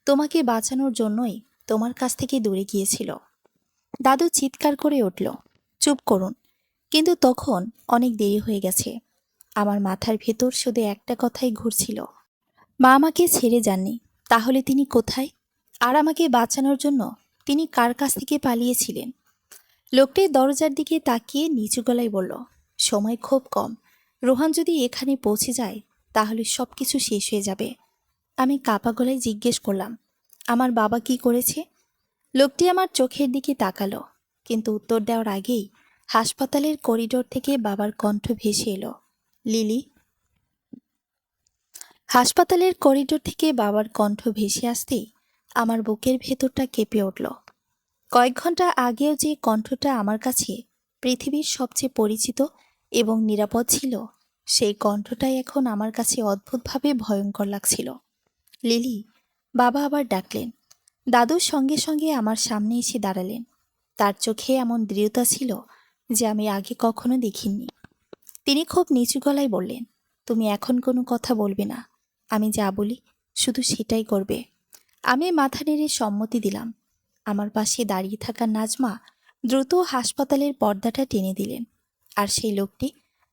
তোমাকে বাঁচানোর জন্যই তোমার কাছ থেকে দূরে গিয়েছিল। দাদু চিৎকার করে উঠল, চুপ করুন। কিন্তু তখন অনেক দেরি হয়ে গেছে। আমার মাথার ভেতর শুধু একটা কথাই ঘুরছিল, মা আমাকে ছেড়ে যাননি, তাহলে তিনি কোথায়? আর আমাকে বাঁচানোর জন্য তিনি কার কাছ থেকে পালিয়েছিলেন? লোকটি দরজার দিকে তাকিয়ে নিচু গলায় বলল, সময় খুব কম। রোহান যদি এখানে পৌঁছে যায়, তাহলে সবকিছু শেষ হয়ে যাবে। আমি কাঁপা গলায় জিজ্ঞেস করলাম, আমার বাবা কি করেছে? লোকটি আমার চোখের দিকে তাকালো, কিন্তু উত্তর দেওয়ার আগেই হাসপাতালের করিডোর থেকে বাবার কণ্ঠ ভেসে এলো, লিলি। হাসপাতালের করিডোর থেকে বাবার কণ্ঠ ভেসে আসতেই আমার বুকের ভেতরটা কেঁপে উঠল। কয়েক ঘন্টা আগেও যে কণ্ঠটা আমার কাছে পৃথিবীর সবচেয়ে পরিচিত এবং নিরাপদ ছিল, সেই কণ্ঠটাই এখন আমার কাছে অদ্ভুতভাবে ভয়ঙ্কর লাগছিল। লিলি, বাবা আবার ডাকলেন। দাদুর সঙ্গে সঙ্গে আমার সামনে এসে দাঁড়ালেন। তার চোখে এমন দৃঢ়তা ছিল যে আমি আগে কখনো দেখিনি। তিনি খুব নিচু গলায় বললেন, তুমি এখন কোনো কথা বলবে না। আমি যা বলি শুধু সেটাই করবে। আমি মাথা নেড়ে সম্মতি দিলাম। আমার পাশে দাঁড়িয়ে থাকা নাজমা দ্রুত হাসপাতালের পর্দাটা টেনে দিলেন। আর সেই লোকটি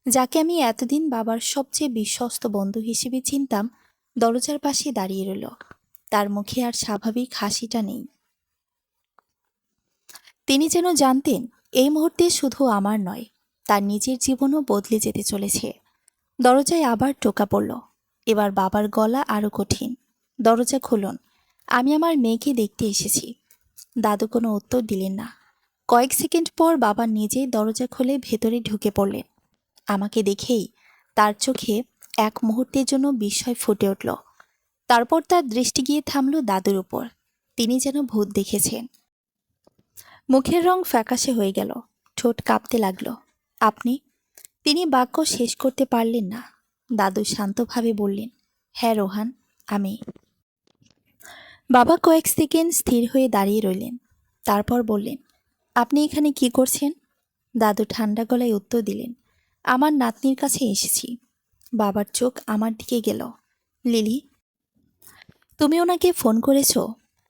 যাকে আমি এতদিন বাবার সবচেয়ে বিশ্বস্ত বন্ধু হিসেবে চিনতাম, দরজার পাশে দাঁড়িয়ে রইল। তার মুখে আর স্বাভাবিক হাসিটা নেই। তিনি যেন জানতেন এই মুহূর্তে শুধু আমার নয়, তার নিজের জীবনও বদলে যেতে চলেছে। দরজায় আবার টোকা পড়ল। এবার বাবার গলা আরো কঠিন। দরজা খুলুন, আমি আমার মেয়েকে দেখতে এসেছি। দাদু কোনো উত্তর দিলেন না। কয়েক সেকেন্ড পর বাবা নিজেই দরজা খুলে ভেতরে ঢুকে পড়লেন। আমাকে দেখেই তার চোখে এক মুহূর্তের জন্য বিস্ময় ফুটে উঠল। তারপর তার দৃষ্টি গিয়ে থামল দাদুর উপর। তিনি যেন ভূত দেখেছেন। মুখের রং ফ্যাকাশে হয়ে গেল, ঠোঁট কাঁপতে লাগলো। আপনি? তিনি বাক্য শেষ করতে পারলেন না। দাদু শান্তভাবে বললেন, হ্যাঁ রোহান, আমি। বাবা কয়েক সেকেন্ড স্থির হয়ে দাঁড়িয়ে রইলেন। তারপর বললেন, আপনি এখানে কি করছেন? দাদু ঠান্ডা গলায় উত্তর দিলেন, আমার নাতনির কাছে এসেছি। বাবার চোখ আমার দিকে গেল। লিলি, তুমি ওনাকে ফোন করেছো?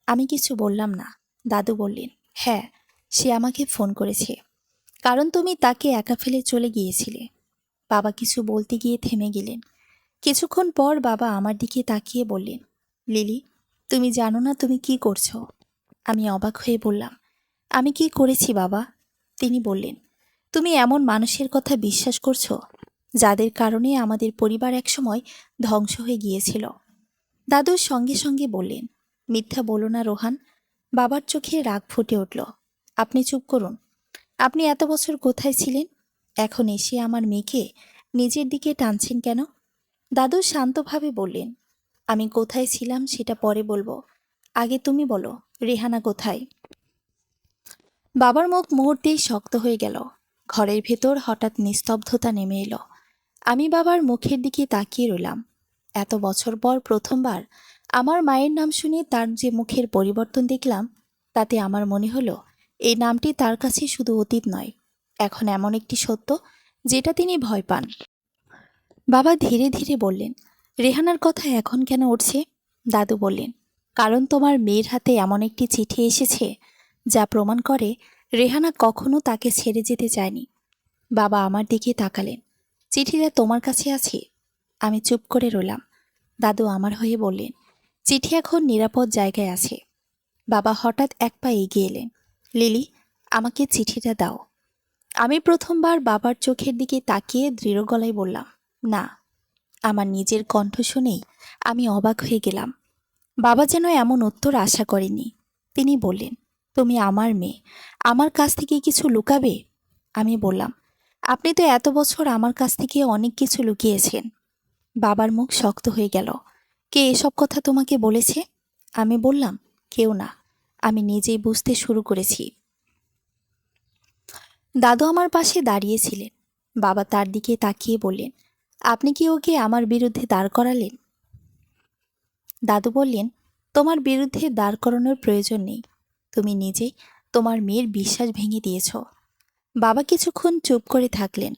আমি কিছু বললাম না। দাদু বললেন, হ্যাঁ, সে আমাকে ফোন করেছে, কারণ তুমি তাকে একা ফেলে চলে গিয়েছিলে। বাবা কিছু বলতে গিয়ে থেমে গেলেন। কিছুক্ষণ পর বাবা আমার দিকে তাকিয়ে বললেন, লিলি, তুমি জানো না তুমি কি করছো? আমি অবাক হয়ে বললাম, আমি কি করেছি বাবা? তিনি বললেন, তুমি এমন মানুষের কথা বিশ্বাস করছো যাদের কারণে আমাদের পরিবার একসময় ধ্বংস হয়ে গিয়েছিল। দাদুর সঙ্গে সঙ্গে বললেন, মিথ্যা বলো না রোহান। বাবার চোখে রাগ ফুটে উঠল। আপনি চুপ করুন। আপনি এত বছর কোথায় ছিলেন? এখন এসে আমার মেয়েকে নিজের দিকে টানছেন কেন? দাদু শান্তভাবে বললেন, আমি কোথায় ছিলাম সেটা পরে বলবো, আগে তুমি বলো, রেহানা কোথায়? বাবার মুখ মুহূর্তেই শক্ত হয়ে গেল। ঘরের ভেতর হঠাৎ নিস্তব্ধতা নেমে এলো। আমি বাবার মুখের দিকে তাকিয়ে রইলাম। এত বছর পর প্রথমবার আমার মায়ের নাম শুনে তার যে মুখের পরিবর্তন দেখলাম, তাতে আমার মনে হলো এই নামটি তার কাছে শুধু অতীত নয়, এখন এমন একটি সত্য যেটা তিনি ভয় পান। বাবা ধীরে ধীরে বললেন, রেহানার কথা এখন কেন উঠছে? দাদু বললেন, কারণ তোমার মেয়ের হাতে এমন একটি চিঠি এসেছে যা প্রমাণ করে রেহানা কখনো তাকে ছেড়ে যেতে চায়নি। বাবা আমার দিকে তাকালেন। চিঠিটা তোমার কাছে আছে? আমি চুপ করে রইলাম। দাদু আমার হয়ে বললেন, চিঠি এখন নিরাপদ জায়গায় আছে। বাবা হঠাৎ এক পা এগিয়ে এলেন। লিলি, আমাকে চিঠিটা দাও। আমি প্রথমবার বাবার চোখের দিকে তাকিয়ে দৃঢ় গলায় বললাম, না। আমার নিজের কণ্ঠ শুনেই আমি অবাক হয়ে গেলাম। বাবা যেন এমন উত্তর আশা করেনি। তিনি বললেন, তুমি আমার মেয়ে, আমার কাছ থেকে কিছু লুকাবে? আমি বললাম, আপনি তো এত বছর আমার কাছ থেকে অনেক কিছু লুকিয়েছেন। বাবার মুখ শক্ত হয়ে গেল। কে এসব কথা তোমাকে বলেছে? আমি বললাম, কেউ না, আমি নিজেই বুঝতে শুরু করেছি। দাদু আমার পাশে দাঁড়িয়েছিলেন। বাবা তার দিকে তাকিয়ে বললেন, আপনি কি ওকে আমার বিরুদ্ধে দাঁড় করালেন? দাদু বললেন, তোমার বিরুদ্ধে দাঁড় করানোর প্রয়োজন নেই। তুমি নিজেই তোমার মেয়ের বিশ্বাস ভেঙে দিয়েছ। বাবা কিছুক্ষণ চুপ করে থাকলেন।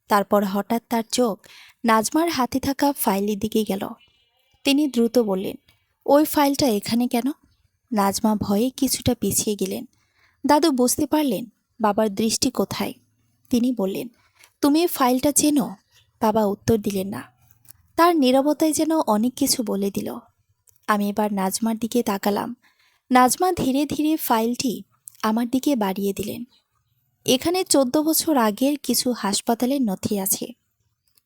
তারপর হঠাৎ তার চোখ নাজমার হাতে থাকা ফাইলের দিকে গেল। তিনি দ্রুত বললেন, ওই ফাইলটা এখানে কেন? নাজমা ভয়ে কিছুটা পিছিয়ে গেলেন। দাদু বুঝতে পারলেন বাবার দৃষ্টি কোথায়। তিনি বললেন, তুমি এই ফাইলটা চেনো? বাবা উত্তর দিলেন না। তার নীরবতায় যেন অনেক কিছু বলে দিল। আমি এবার নাজমার দিকে তাকালাম। নাজমা ধীরে ধীরে ফাইলটি আমার দিকে বাড়িয়ে দিলেন। এখানে 14 বছর আগের কিছু হাসপাতালের নথি আছে।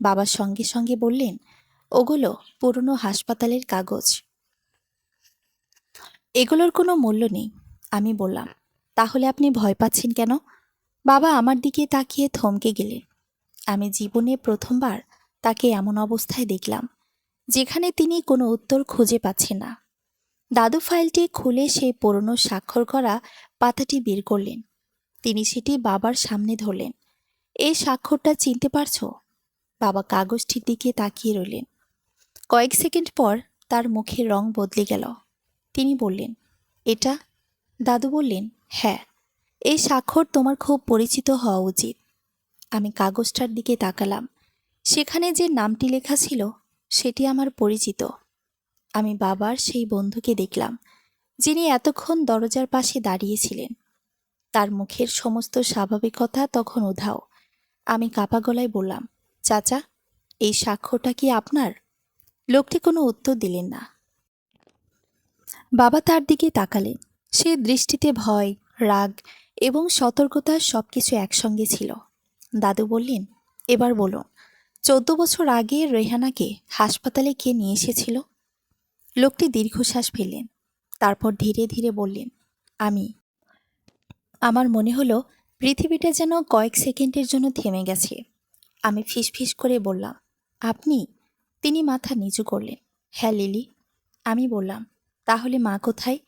বাবার সঙ্গে সঙ্গে বললেন, ওগুলো পুরনো হাসপাতালের কাগজ। এগুলোর কোনো মূল্য নেই। আমি বললাম, তাহলে আপনি ভয় পাচ্ছেন কেন? বাবা আমার দিকে তাকিয়ে থমকে গেলেন। আমি জীবনে প্রথমবার তাকে এমন অবস্থায় দেখলাম, যেখানে তিনি কোনো উত্তর খুঁজে পাচ্ছেন না। দাদু ফাইলটি খুলে সেই পুরনো স্বাক্ষর করা পাতাটি বের করলেন। তিনি সেটি বাবার সামনে ধরলেন। এই স্বাক্ষরটা চিনতে পারছো? বাবা কাগজটির দিকে তাকিয়ে রইলেন। কয়েক সেকেন্ড পর তার মুখের রং বদলে গেল। তিনি বললেন, এটা? দাদু বললেন, হ্যাঁ, এই স্বাক্ষর তোমার খুব পরিচিত হওয়া উচিত। আমি কাগজটার দিকে তাকালাম। সেখানে যে নামটি লেখা ছিল সেটি আমার পরিচিত। আমি বাবার সেই বন্ধুকে দেখলাম, যিনি এতক্ষণ দরজার পাশে দাঁড়িয়েছিলেন। তার মুখের সমস্ত স্বাভাবিকতা তখন উধাও। আমি কাপা গলায় বললাম, চাচা, এই স্বাক্ষরটা কি আপনার? লোকটি কোনো উত্তর দিলেন না। বাবা তার দিকে তাকালেন। সে দৃষ্টিতে ভয়, রাগ এবং সতর্কতার সবকিছু একসঙ্গে ছিল। দাদু বললেন, এবার বলুন, 14 বছর আগে রেহানাকে হাসপাতালে কে নিয়ে এসেছিল? লোকটি দীর্ঘশ্বাস ফেললেন। তারপর ধীরে ধীরে বললেন, আমি। আমার মনে হলো পৃথিবীটা যেন কয়েক সেকেন্ডের জন্য থেমে গেছে। আমি ফিসফিস করে বললাম, আপনি? তিনি মাথা নিচু করলেন। হ্যাঁ লিলি। আমি বললাম, তাহলে মা কোথায়?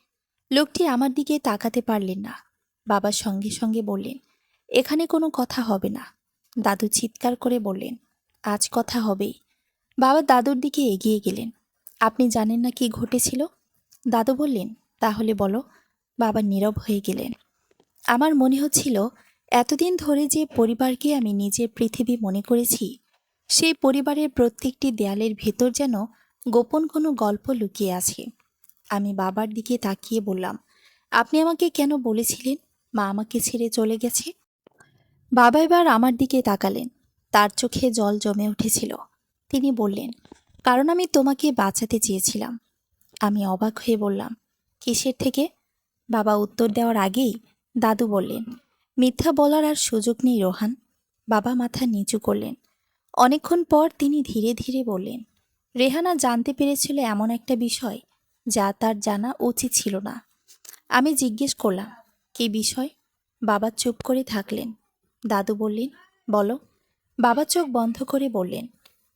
লোকটি আমার দিকে তাকাতে পারলেন না। বাবার সঙ্গে সঙ্গে বললেন, এখানে কোনো কথা হবে না। দাদু চিৎকার করে বললেন, আজ কথা হবেই। বাবা দাদুর দিকে এগিয়ে গেলেন। আপনি জানেন না কি ঘটেছিল? দাদু বললেন, তাহলে বলো। বাবা নীরব হয়ে গেলেন। আমার মনে হচ্ছিল এতদিন ধরে যে পরিবারকে আমি নিজের পৃথিবী মনে করেছি, সেই পরিবারের প্রত্যেকটি দেয়ালের ভেতর যেন গোপন কোনো গল্প লুকিয়ে আছে। আমি বাবার দিকে তাকিয়ে বললাম, আপনি আমাকে কেন বলেছিলেন মা আমাকে ছেড়ে চলে গেছে? বাবা এবার আমার দিকে তাকালেন। তার চোখে জল জমে উঠেছিল। তিনি বললেন, কারণ আমি তোমাকে বাঁচাতে চেয়েছিলাম। আমি অবাক হয়ে বললাম, কিসের থেকে? বাবা উত্তর দেওয়ার আগেই দাদু বললেন, মিথ্যা বলার আর সুযোগ নেই রোহান। বাবা মাথা নিচু করলেন। অনেকক্ষণ পর তিনি ধীরে ধীরে বললেন, রেহানা জানতে পেরেছিল এমন একটা বিষয় যা তার জানা উচিত ছিল না। আমি জিজ্ঞেস করলাম, কী বিষয়? বাবা চুপ করে থাকলেন। দাদু বললেন, বলো। বাবা চোখ বন্ধ করে বললেন,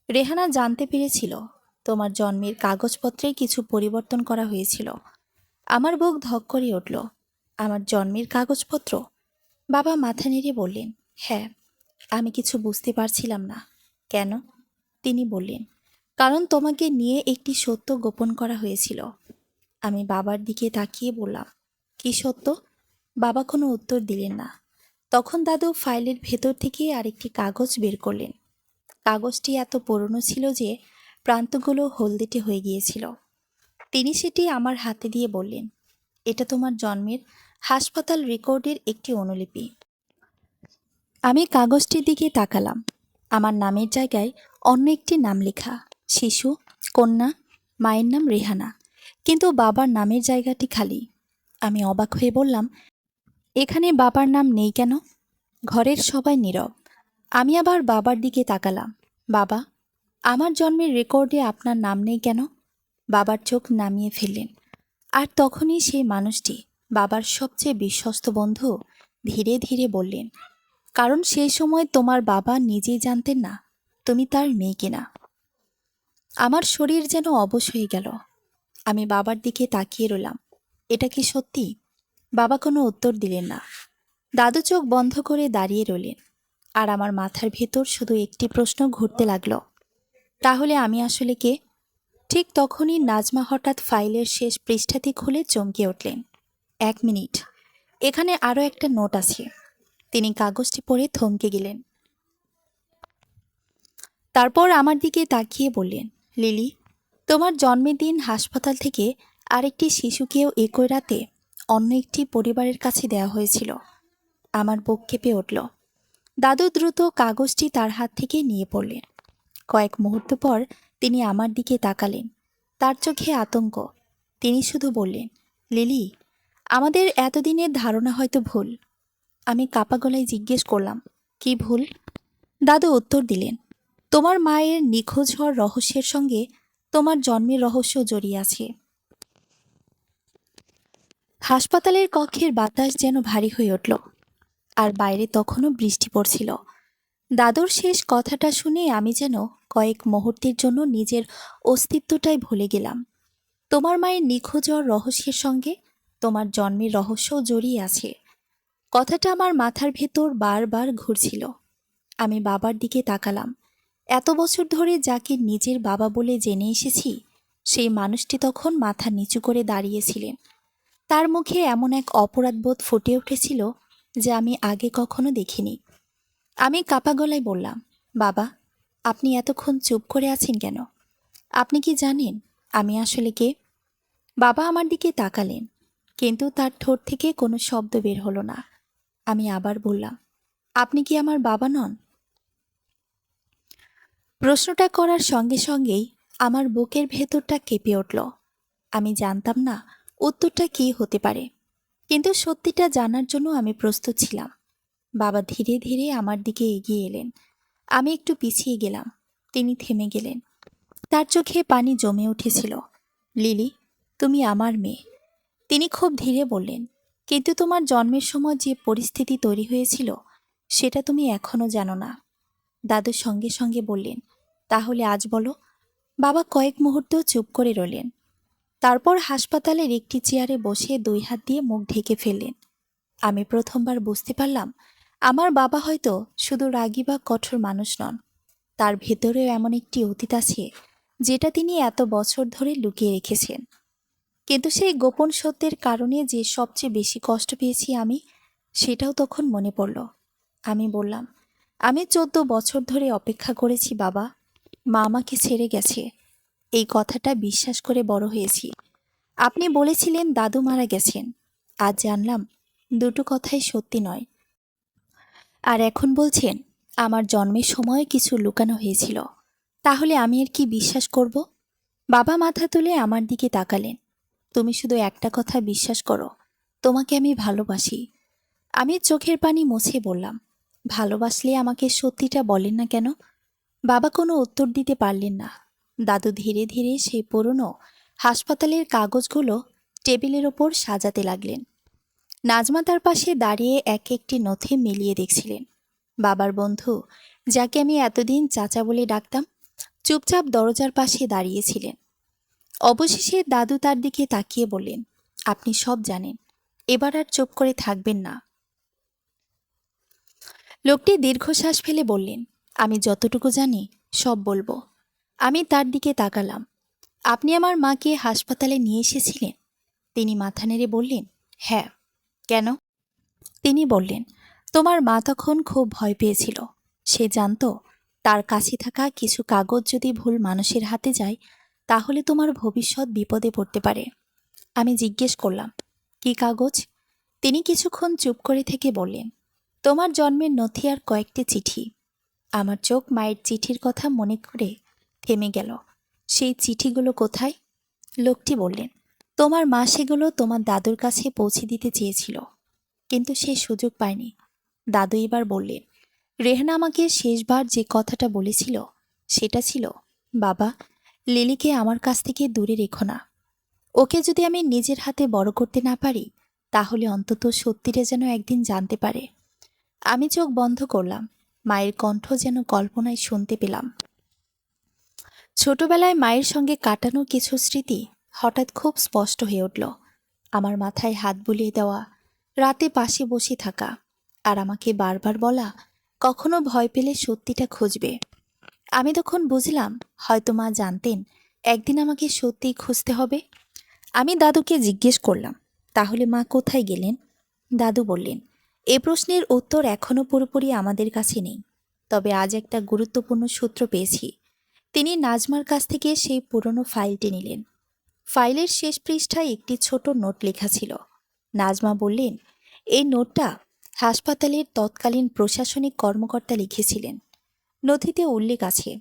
রেহানা জানতে পেরেছিল তোমার জন্মের কাগজপত্রে কিছু পরিবর্তন করা হয়েছিল। আমার বুক ধক করে উঠল। আমার জন্মের কাগজপত্র? বাবা মাথা নেড়ে বললেন, হ্যাঁ। আমি কিছু বুঝতে পারছিলাম না। কেন? তিনি বললেন, কারণ তোমাকে নিয়ে একটি সত্য গোপন করা হয়েছিল। আমি বাবার দিকে তাকিয়ে বললাম, কি সত্য? বাবা কোনো উত্তর দিলেন না। তখন দাদু ফাইলের ভেতর থেকে আরেকটি কাগজ বের করলেন। কাগজটি এত পুরনো ছিল যে প্রান্তগুলো হলদেটে হয়ে গিয়েছিল। তিনি সেটি আমার হাতে দিয়ে বললেন, এটা তোমার জন্মের হাসপাতাল রেকর্ডের একটি অনুলিপি। আমি কাগজটির দিকে তাকালাম। আমার নামের জায়গায় অন্য একটি নাম লেখা, শিশু, কন্যা, মায়ের নাম রেহানা, কিন্তু বাবার নামের জায়গাটি খালি। আমি অবাক হয়ে বললাম, এখানে বাবার নাম নেই কেন? ঘরের সবাই নীরব। আমি আবার বাবার দিকে তাকালাম। বাবা, আমার জন্মের রেকর্ডে আপনার নাম নেই কেন? বাবার চোখ নামিয়ে ফেললেন। আর তখনই সেই মানুষটি, বাবার সবচেয়ে বিশ্বস্ত বন্ধু, ধীরে ধীরে বললেন, কারণ সেই সময় তোমার বাবা নিজেই জানতেন না তুমি তার মেয়ে কিনা। আমার শরীর যেন অবশ হয়ে গেল। আমি বাবার দিকে তাকিয়ে রইলাম। এটা কি সত্যি? বাবা কোনো উত্তর দিলেন না। দাদু চোখ বন্ধ করে দাঁড়িয়ে রইলেন। আর আমার মাথার ভেতর শুধু একটি প্রশ্ন ঘুরতে লাগলো, তাহলে আমি আসলে কে? ঠিক তখনই নাজমা হঠাৎ ফাইলের শেষ পৃষ্ঠাটি খুলে চমকে উঠলেন। 1 মিনিট, এখানে আরও একটা নোট আছে। তিনি কাগজটি পড়ে থমকে গেলেন। তারপর আমার দিকে তাকিয়ে বললেন, লিলি, তোমার জন্মের দিন হাসপাতাল থেকে আরেকটি শিশুকেও একই রাতে অন্য একটি পরিবারের কাছে দেওয়া হয়েছিল। আমার বুক কেঁপে উঠল। দাদু দ্রুত কাগজটি তার হাত থেকে নিয়ে পড়লেন। কয়েক মুহূর্ত পর তিনি আমার দিকে তাকালেন। তার চোখে আতঙ্ক। তিনি শুধু বললেন, লিলি, আমাদের এতদিনের ধারণা হয়তো ভুল। আমি কাপা গলায় জিজ্ঞেস করলাম, কি ভুল? দাদু উত্তর দিলেন, তোমার মায়ের নিখোঁজ হওয়ার রহস্যের সঙ্গে তোমার জন্মের রহস্য জড়িয়ে আছে। হাসপাতালের কক্ষের বাতাস যেন ভারী হয়ে উঠল। আর বাইরে তখনও বৃষ্টি পড়ছিল। দাদুর শেষ কথাটা শুনে আমি যেন কয়েক মুহূর্তের জন্য নিজের অস্তিত্বটাই ভুলে গেলাম। তোমার মায়ের নিখোঁজ হওয়ার রহস্যের সঙ্গে তোমার জন্মের রহস্যও জড়িয়ে আছে। কথাটা আমার মাথার ভেতর বারবার ঘুরছিল। আমি বাবার দিকে তাকালাম। এত বছর ধরে যাকে নিজের বাবা বলে জেনে এসেছি, সেই মানুষটি তখন মাথা নিচু করে দাঁড়িয়েছিলেন। তার মুখে এমন এক অপরাধবোধ ফুটে উঠেছিল যা আমি আগে কখনো দেখিনি। আমি কাপা গলায় বললাম, বাবা, আপনি এতক্ষণ চুপ করে আছেন কেন? আপনি কি জানেন আমি আসলে কে? বাবা আমার দিকে তাকালেন, কিন্তু তার ঠোঁট থেকে কোনো শব্দ বের হলো না। আমি আবার বললাম, আপনি কি আমার বাবা নন? প্রশ্নটা করার সঙ্গে সঙ্গেই আমার বুকের ভেতরটা কেঁপে উঠল। আমি জানতাম না উত্তরটা কী হতে পারে, কিন্তু সত্যিটা জানার জন্য আমি প্রস্তুত ছিলাম। বাবা ধীরে ধীরে আমার দিকে এগিয়ে এলেন। আমি একটু পিছিয়ে গেলাম। তিনি থেমে গেলেন। তার চোখে পানি জমে উঠেছিল। লিলি, তুমি আমার মেয়ে, তিনি খুব ধীরে বললেন, কিন্তু তোমার জন্মের সময় যে পরিস্থিতি তৈরি হয়েছিল সেটা তুমি এখনো জানো না। দাদু সঙ্গে সঙ্গে বললেন, তাহলে আজ বলো। বাবা কয়েক মুহূর্ত চুপ করে রইলেন। তারপর হাসপাতালের একটি চেয়ারে বসে 2 হাত দিয়ে মুখ ঢেকে ফেললেন। আমি প্রথমবার বুঝতে পারলাম আমার বাবা হয়তো শুধু রাগী বা কঠোর মানুষ নন, তার ভেতরেও এমন একটি অতীত আছে যেটা তিনি এত বছর ধরে লুকিয়ে রেখেছেন। কিন্তু সেই গোপন সত্যের কারণে যে সবচেয়ে বেশি কষ্ট পেয়েছি আমি, সেটাও তখন মনে পড়ল। আমি বললাম, আমি 14 বছর ধরে অপেক্ষা করেছি বাবা। মা আমাকে ছেড়ে গেছে, এই কথাটা বিশ্বাস করে বড় হয়েছি। আপনি বলেছিলেন দাদু মারা গেছেন, আজ জানলাম দুটো কথাই সত্যি নয়। আর এখন বলছেন আমার জন্মের সময় কিছু লুকানো হয়েছিল। তাহলে আমি আর কি বিশ্বাস করব? বাবা মাথা তুলে আমার দিকে তাকালেন। তুমি শুধু একটা কথা বিশ্বাস করো, তোমাকে আমি ভালোবাসি। আমি চোখের পানি মুছে বললাম, ভালোবাসলে আমাকে সত্যিটা বলেন না কেন? বাবা কোনো উত্তর দিতে পারলেন না। দাদু ধীরে ধীরে সেই পুরনো হাসপাতালের কাগজগুলো টেবিলের ওপর সাজাতে লাগলেন। নাজমা তার পাশে দাঁড়িয়ে এক একটি নথি মিলিয়ে দেখছিলেন। বাবার বন্ধু, যাকে আমি এতদিন চাচা বলে ডাকতাম, চুপচাপ দরজার পাশে দাঁড়িয়েছিলেন। অবশেষে দাদু তার দিকে তাকিয়ে বললেন, আপনি সব জানেন, এবার আর চুপ করে থাকবেন না। লোকটি দীর্ঘশ্বাস ফেলে বললেন, আমি যতটুকু জানি সব বলবো। আমি তার দিকে তাকালাম। আপনি আমার মাকে হাসপাতালে নিয়ে এসেছিলেন? তিনি মাথা নেড়ে বললেন, হ্যাঁ। কেন? তিনি বললেন, তোমার মা তখন খুব ভয় পেয়েছিল। সে জানতো তার কাছে থাকা কিছু কাগজ যদি ভুল মানুষের হাতে যায় তাহলে তোমার ভবিষ্যৎ বিপদে পড়তে পারে। আমি জিজ্ঞেস করলাম, কী কাগজ? তিনি কিছুক্ষণ চুপ করে থেকে বললেন, তোমার জন্মের নথি আর কয়েকটি চিঠি। আমার চোখ মায়ের চিঠির কথা মনে করে থেমে গেল। সেই চিঠিগুলো কোথায়? লোকটি বললেন, তোমার মা সেগুলো তোমার দাদুর কাছে পৌঁছে দিতে চেয়েছিল, কিন্তু সে সুযোগ পায়নি। দাদু এবার বললেন, রেহানা আমাকে শেষবার যে কথাটা বলেছিল সেটা ছিল, বাবা, লিলিকে আমার কাছ থেকে দূরে রেখো না। ওকে যদি আমি নিজের হাতে বড় করতে না পারি তাহলে অন্তত সত্যিটা যেন একদিন জানতে পারে। আমি চোখ বন্ধ করলাম। মায়ের কণ্ঠ যেন কল্পনায় শুনতে পেলাম। ছোটবেলায় মায়ের সঙ্গে কাটানো কিছু স্মৃতি হঠাৎ খুব স্পষ্ট হয়ে উঠল। আমার মাথায় হাত বুলিয়ে দেওয়া, রাতে পাশে বসে থাকা, আর আমাকে বারবার বলা, কখনো ভয় পেলে সত্যিটা খুঁজবে। আমি তখন বুঝলাম হয়তো মা জানতেন একদিন আমাকে সত্যিই খুঁজতে হবে। আমি দাদুকে জিজ্ঞেস করলাম, তাহলে মা কোথায় গেলেন? দাদু বললেন, এ প্রশ্নের উত্তর এখনও পুরোপুরি আমাদের কাছে নেই, তবে আজ একটা গুরুত্বপূর্ণ সূত্র পেয়েছি। তিনি নাজমার কাছ থেকে সেই পুরনো ফাইলটি নিলেন। ফাইলের শেষ পৃষ্ঠায় একটি ছোট নোট লেখা ছিল। নাজমা বললেন, এই নোটটা হাসপাতালের তৎকালীন প্রশাসনিক কর্মকর্তা লিখেছিলেন। নথিতে উল্লেখ আছে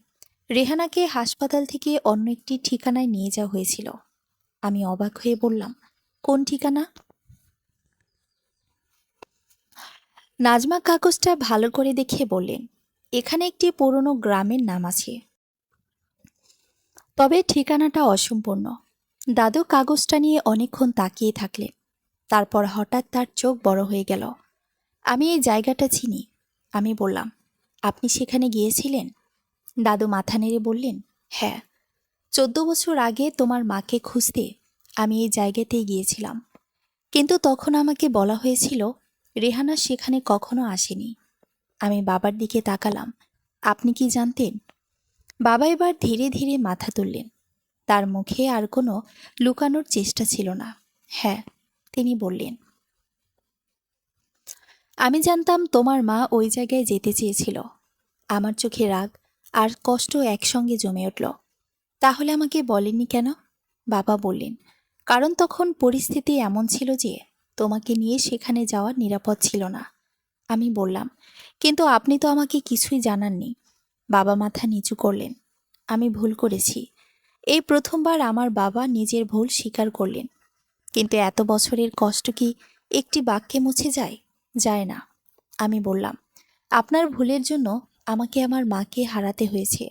রেহানাকে হাসপাতাল থেকে অন্য একটি ঠিকানায় নিয়ে যাওয়া হয়েছিল। আমি অবাক হয়ে বললাম, কোন ঠিকানা? নাজমা কাগজটা ভালো করে দেখে বললেন, এখানে একটি পুরনো গ্রামের নাম আছে, তবে ঠিকানাটা অসম্পূর্ণ। দাদু কাগজটা নিয়ে অনেকক্ষণ তাকিয়ে থাকলেন। তারপর হঠাৎ তার চোখ বড় হয়ে গেল। আমি এই জায়গাটা চিনি। আমি বললাম, আপনি সেখানে গিয়েছিলেন? দাদু মাথা নেড়ে বললেন, হ্যাঁ, 14 বছর আগে তোমার মাকে খুঁজতে আমি এই জায়গাতেই গিয়েছিলাম। কিন্তু তখন আমাকে বলা হয়েছিল রেহানা সেখানে কখনো আসেনি। আমি বাবার দিকে তাকালাম। আপনি কি জানতেন? বাবা এবার ধীরে ধীরে মাথা তুললেন। তার মুখে আর কোনো লুকানোর চেষ্টা ছিল না। হ্যাঁ, তিনি বললেন, আমি জানতাম তোমার মা ওই জায়গায় যেতে চেয়েছিল। আমার চোখে রাগ আর কষ্ট একসঙ্গে জমে উঠল। তাহলে আমাকে বলেননি কেন? বাবা বললেন, কারণ তখন পরিস্থিতি এমন ছিল যে তোমাকে নিয়ে সেখানে যাওয়া নিরাপদ ছিল না। আমি বললাম, কিন্তু আপনি তো আমাকে কিছুই জানাননি। বাবা মাথা নিচু করলেন। আমি ভুল করেছি। এই প্রথমবার আমার বাবা নিজের ভুল স্বীকার করলেন। কিন্তু এত বছরের কষ্ট কি একটি বাক্যে মুছে যায়? যায় না। আমি বললাম, আপনার ভুলের জন্য আমাকে আমার মাকে হারাতে হয়েছে,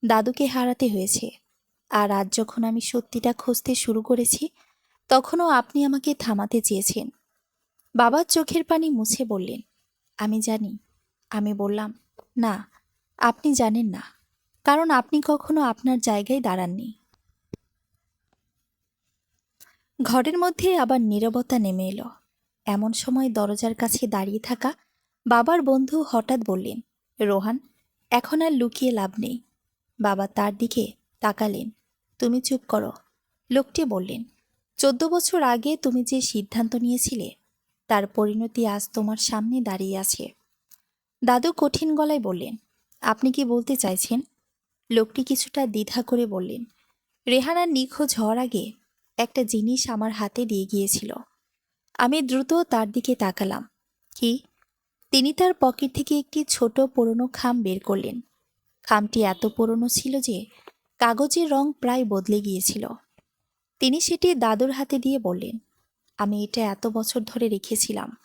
দাদুকে হারাতে হয়েছে। আর আজ যখন আমি সত্যিটা খুঁজতে শুরু করেছি, তখনও আপনি আমাকে থামাতে চেয়েছেন। বাবার চোখের পানি মুছে বললেন, আমি জানি। আমি বললাম, না, আপনি জানেন না, কারণ আপনি কখনো আপনার জায়গায় দাঁড়াননি। ঘরের মধ্যে আবার নীরবতা নেমে এলো। এমন সময় দরজার কাছে দাঁড়িয়ে থাকা বাবার বন্ধু হঠাৎ বললেন, রোহান, এখন আর লুকিয়ে লাভ নেই। বাবা তার দিকে তাকালেন। তুমি চুপ করো। লোকটি বললেন, 14 বছর আগে তুমি যে সিদ্ধান্ত নিয়েছিলে, তার পরিণতি আজ তোমার সামনে দাঁড়িয়ে আছে। দাদু কঠিন গলায় বললেন, আপনি কি বলতে চাইছেন? লোকটি কিছুটা দ্বিধা করে বললেন, রেহানার নিখোঁজ হওয়ার আগে একটা জিনিস আমার হাতে দিয়ে গিয়েছিল। আমি দ্রুত তার দিকে তাকালাম। কি? তিনি তার পকেট থেকে একটি ছোট পুরনো খাম বের করলেন। খামটি এত পুরনো ছিল যে কাগজের রং প্রায় বদলে গিয়েছিল। তিনি সেটি দাদুর হাতে দিয়ে বললেন, আমি এটা এত বছর ধরে রেখেছিলাম,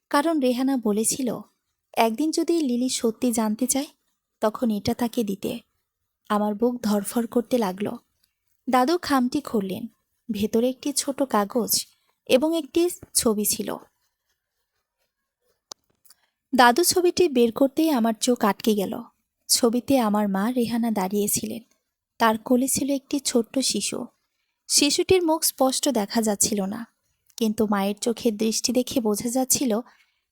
কারণ রেহানা বলেছিল একদিন যদি লিলি সত্যি জানতে চায়, তখন এটা তাকে দিতে। আমার বুক ধড়ফড় করতে লাগলো। দাদু খামটি খুললেন। ভেতরে একটি ছোট কাগজ এবং একটি ছবি ছিল। দাদু ছবিটি বের করতেই আমার চোখ আটকে গেল। ছবিতে আমার মা রেহানা দাঁড়িয়েছিলেন। তার কোলে ছিল একটি ছোট্ট শিশু। শিশুটির মুখ স্পষ্ট দেখা যাচ্ছিল না, কিন্তু মায়ের চোখের দৃষ্টি দেখে বোঝা যাচ্ছিল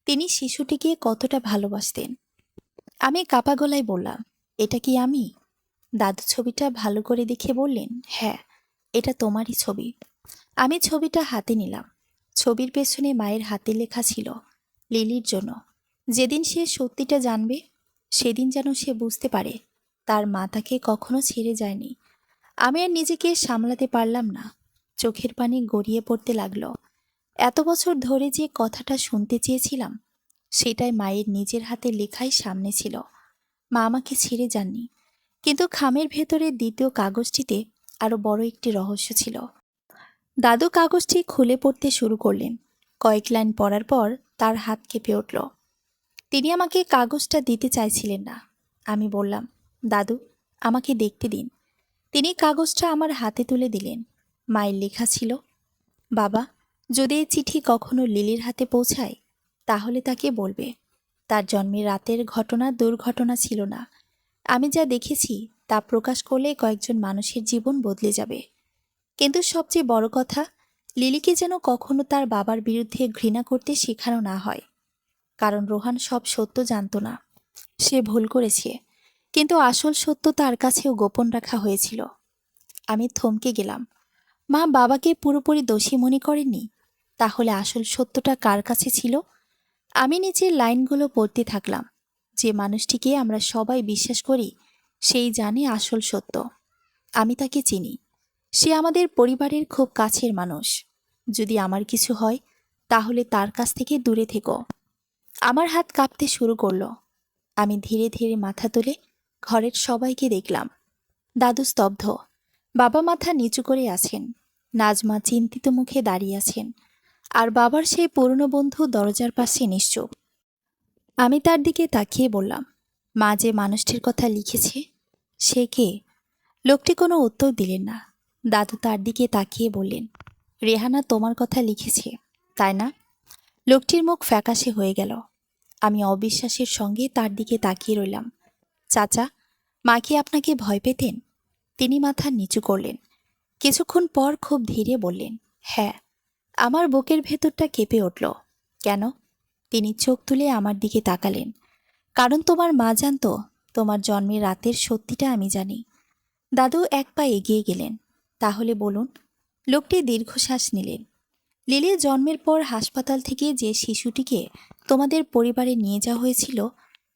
তিনি শিশুটিকে কতটা ভালোবাসতেন। আমি কাপা গলায় বললাম, এটা কি আমি? দাদু ছবিটা ভালো করে দেখে বললেন, হ্যাঁ, এটা তোমারই ছবি। আমি ছবিটা হাতে নিলাম। ছবির পেছনে মায়ের হাতে লেখা ছিল, লিলির জন্য। যেদিন সে সত্যিটা জানবে, সেদিন যেন সে বুঝতে পারে তার মা তাকে কখনো ছেড়ে যায়নি। আমি আর নিজেকে সামলাতে পারলাম না। চোখের পানি গড়িয়ে পড়তে লাগলো। এত বছর ধরে যে কথাটা শুনতে চেয়েছিলাম, সেটাই মায়ের নিজের হাতে লেখাই সামনে ছিল। মা আমাকে ছেড়ে যাননি। কিন্তু খামের ভেতরে দ্বিতীয় কাগজটিতে আরো বড় একটি রহস্য ছিল। দাদু কাগজটি খুলে পড়তে শুরু করলেন। কয়েক লাইন পড়ার পর তার হাত কেঁপে উঠল। তিনি আমাকে কাগজটা দিতে চাইছিলেন না। আমি বললাম, দাদু, আমাকে দেখতে দিন। তিনি কাগজটা আমার হাতে তুলে দিলেন। মায়ের লেখা ছিল, বাবা, যদি এই চিঠি কখনো লিলির হাতে পৌঁছায়, তাহলে তাকে বলবে তার জন্মের রাতের ঘটনা দুর্ঘটনা ছিল না। আমি যা দেখেছি তা প্রকাশ করলে কয়েকজন মানুষের জীবন বদলে যাবে। কিন্তু সবচেয়ে বড় কথা, লিলিকে যেন কখনো তার বাবার বিরুদ্ধে ঘৃণা করতে শেখানো না হয়। কারণ রোহান সব সত্য জানত না। সে ভুল করেছে, কিন্তু আসল সত্য তার কাছেও গোপন রাখা হয়েছিল। আমি থমকে গেলাম। মা বাবাকে পুরোপুরি দোষী মনে করেননি। তাহলে আসল সত্যটা কার কাছে ছিল? আমি নিচের লাইনগুলো পড়তে থাকলাম। যে মানুষটিকে আমরা সবাই বিশ্বাস করি, সেই জানে আসল সত্য। আমি তাকে চিনি। সে আমাদের পরিবারের খুব কাছের মানুষ। যদি আমার কিছু হয়, তাহলে তার কাছ থেকে দূরে থেকো। আমার হাত কাঁপতে শুরু করলো। আমি ধীরে ধীরে মাথা তুলে ঘরের সবাইকে দেখলাম। দাদু স্তব্ধ। বাবা মাথা নিচু করে আছেন। নাজমা চিন্তিত মুখে দাঁড়িয়ে আছেন। আর বাবার সেই পুরনো বন্ধু দরজার পাশে নিশ্চুপ। আমি তার দিকে তাকিয়ে বললাম, মা যে মানুষটির কথা লিখেছে, সে কে? লোকটি কোনো উত্তর দিলেন না। দাদু তার দিকে তাকিয়ে বললেন, রেহানা তোমার কথা লিখেছে, তাই না? লোকটির মুখ ফ্যাকাশে হয়ে গেল। আমি অবিশ্বাসের সঙ্গে তার দিকে তাকিয়ে রইলাম। চাচা, মা কি আপনাকে ভয় পেতেন? তিনি মাথা নিচু করলেন। কিছুক্ষণ পর খুব ধীরে বললেন, হ্যাঁ। আমার বুকের ভেতরটা কেঁপে উঠল। কেন? তিনি চোখ তুলে আমার দিকে তাকালেন। কারণ তোমার মা জানত তোমার জন্মের রাতের সত্যিটা আমি জানি। দাদু এক পা এগিয়ে গেলেন। তাহলে বলুন। লোকটি দীর্ঘশ্বাস নিলেন। লিলির জন্মের পর হাসপাতাল থেকে যে শিশুটিকে তোমাদের পরিবারে নিয়ে যাওয়া হয়েছিল,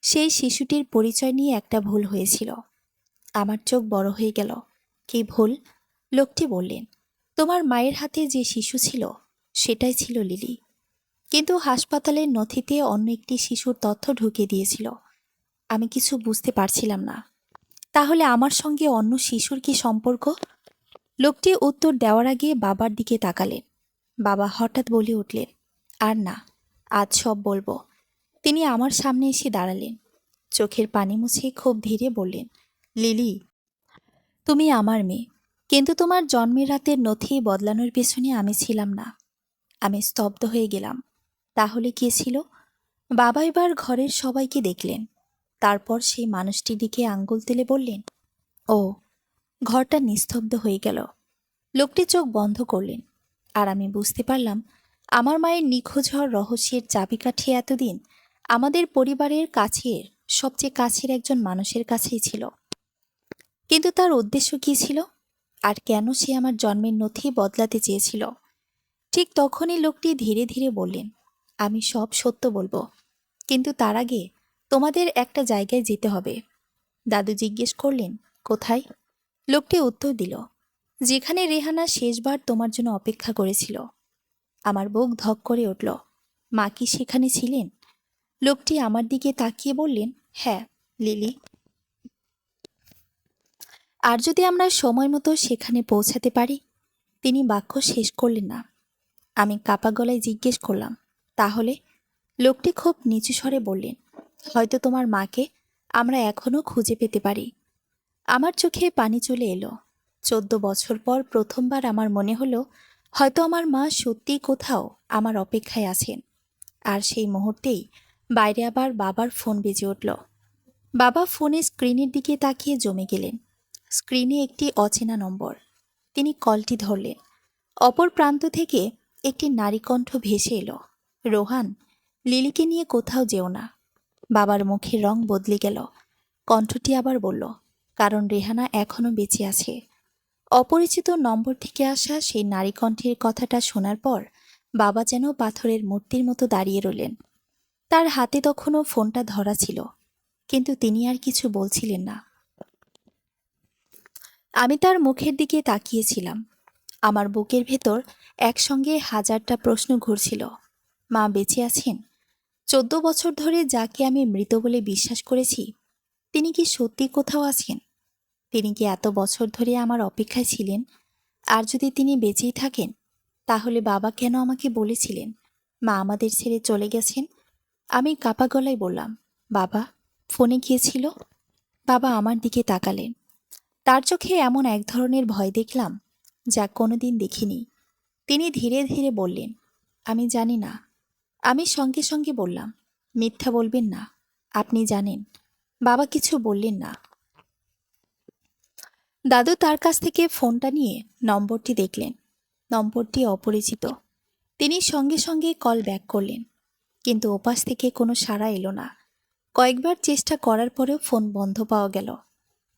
সেই শিশুটির পরিচয় নিয়ে একটা ভুল হয়েছিল। আমার চোখ বড় হয়ে গেল। কি ভুল? লোকটি বললেন, তোমার মায়ের হাতে যে শিশু ছিল, সেটাই ছিল লিলি। কিন্তু হাসপাতালের নথিতে অন্য একটি শিশুর তথ্য ঢুকিয়ে দিয়েছিল। আমি কিছু বুঝতে পারছিলাম না। তাহলে আমার সঙ্গে অন্য শিশুর কি সম্পর্ক? লোকটি উত্তর দেওয়ার আগে বাবার দিকে তাকালেন। বাবা হঠাৎ বলে উঠলেন, আর না, আজ সব বলবো। তিনি আমার সামনে এসে দাঁড়ালেন। চোখের পানি মুছে খুব ধীরে বললেন, লিলি, তুমি আমার মেয়ে, কিন্তু তোমার জন্মের রাতের নথি বদলানোর পেছনে আমি ছিলাম না। আমি স্তব্ধ হয়ে গেলাম। তাহলে কে ছিল? বাবা এবার ঘরের সবাইকে দেখলেন। তারপর সেই মানুষটির দিকে আঙ্গুল তুলে বললেন, ও। ঘরটা নিস্তব্ধ হয়ে গেল। লোকটি চোখ বন্ধ করলেন। আর আমি বুঝতে পারলাম, আমার মায়ের নিখোঁজ হওয়ার রহস্যের চাবিকাঠি এতদিন আমাদের পরিবারের কাছের সবচেয়ে কাছের একজন মানুষের কাছেই ছিল। কিন্তু তার উদ্দেশ্য কী ছিল? আর কেন সে আমার জন্মের নথি বদলাতে চেয়েছিল? ঠিক তখনই লোকটি ধীরে ধীরে বললেন, আমি সব সত্য বলবো, কিন্তু তার আগে তোমাদের একটা জায়গায় যেতে হবে। দাদু জিজ্ঞেস করলেন, কোথায়? লোকটি উত্তর দিল, যেখানে রেহানা শেষবার তোমার জন্য অপেক্ষা করেছিল। আমার বুক ধক করে উঠল। মা কি সেখানে ছিলেন? লোকটি আমার দিকে তাকিয়ে বললেন, হ্যাঁ, লিলি। আর যদি আমরা সময় মতো সেখানে পৌঁছাতে পারি। তিনি বাক্য শেষ করলেন না। আমি কাপা গলায় জিজ্ঞেস করলাম, তাহলে? লোকটি খুব নিচু স্বরে বললেন, হয়তো তোমার মাকে আমরা এখনও খুঁজে পেতে পারি। আমার চোখে পানি চলে এলো। 14 বছর পর প্রথমবার আমার মনে হলো, হয়তো আমার মা সত্যিই কোথাও আমার অপেক্ষায় আছেন। আর সেই মুহূর্তেই বাইরে আবার বাবার ফোন বেজে উঠল। বাবা ফোনে স্ক্রিনের দিকে তাকিয়ে জমে গেলেন। স্ক্রিনে একটি অচেনা নম্বর। তিনি কলটি ধরলেন। অপর প্রান্ত থেকে একটি নারী কণ্ঠ ভেসে এলো, রোহান, লিলিকে নিয়ে কোথাও যেও না। বাবার মুখের রং বদলে গেল। কণ্ঠটি আবার বলল, কারণ রেহানা এখনও বেঁচে আছে। অপরিচিত নম্বর থেকে আসা সেই নারী কণ্ঠের কথাটা শোনার পর বাবা যেন পাথরের মূর্তির মতো দাঁড়িয়ে রইলেন। তার হাতে তখনও ফোনটা ধরা ছিল, কিন্তু তিনি আর কিছু বলছিলেন না। আমি তার মুখের দিকে তাকিয়েছিলাম। আমার বুকের ভেতর একসঙ্গে হাজারটা প্রশ্ন ঘুরছিল। মা বেঁচে আছেন? 14 বছর ধরে যাকে আমি মৃত বলে বিশ্বাস করেছি, তিনি কি সত্যি কোথাও আছেন? তিনি কি এত বছর ধরে আমার অপেক্ষায় ছিলেন? আর যদি তিনি বেঁচেই থাকেন, তাহলে বাবা কেন আমাকে বলেছিলেন মা আমাদের ছেড়ে চলে গেছেন? আমি কাপা গলায় বললাম, বাবা, ফোনে গিয়েছিল? বাবা আমার দিকে তাকালেন। তার চোখে এমন এক ধরনের ভয় দেখলাম, যা কোনোদিন দেখিনি। তিনি ধীরে ধীরে বললেন, আমি জানি না। আমি সঙ্গে সঙ্গে বললাম, মিথ্যা বলবেন না, আপনি জানেন। বাবা কিছু বললেন না। দাদু তার কাছ থেকে ফোনটা নিয়ে নম্বরটি দেখলেন। নম্বরটি অপরিচিত। তিনি সঙ্গে সঙ্গে কল ব্যাক করলেন, কিন্তু ওপাশ থেকে কোনো সাড়া এলো না। কয়েকবার চেষ্টা করার পরেও ফোন বন্ধ পাওয়া গেল।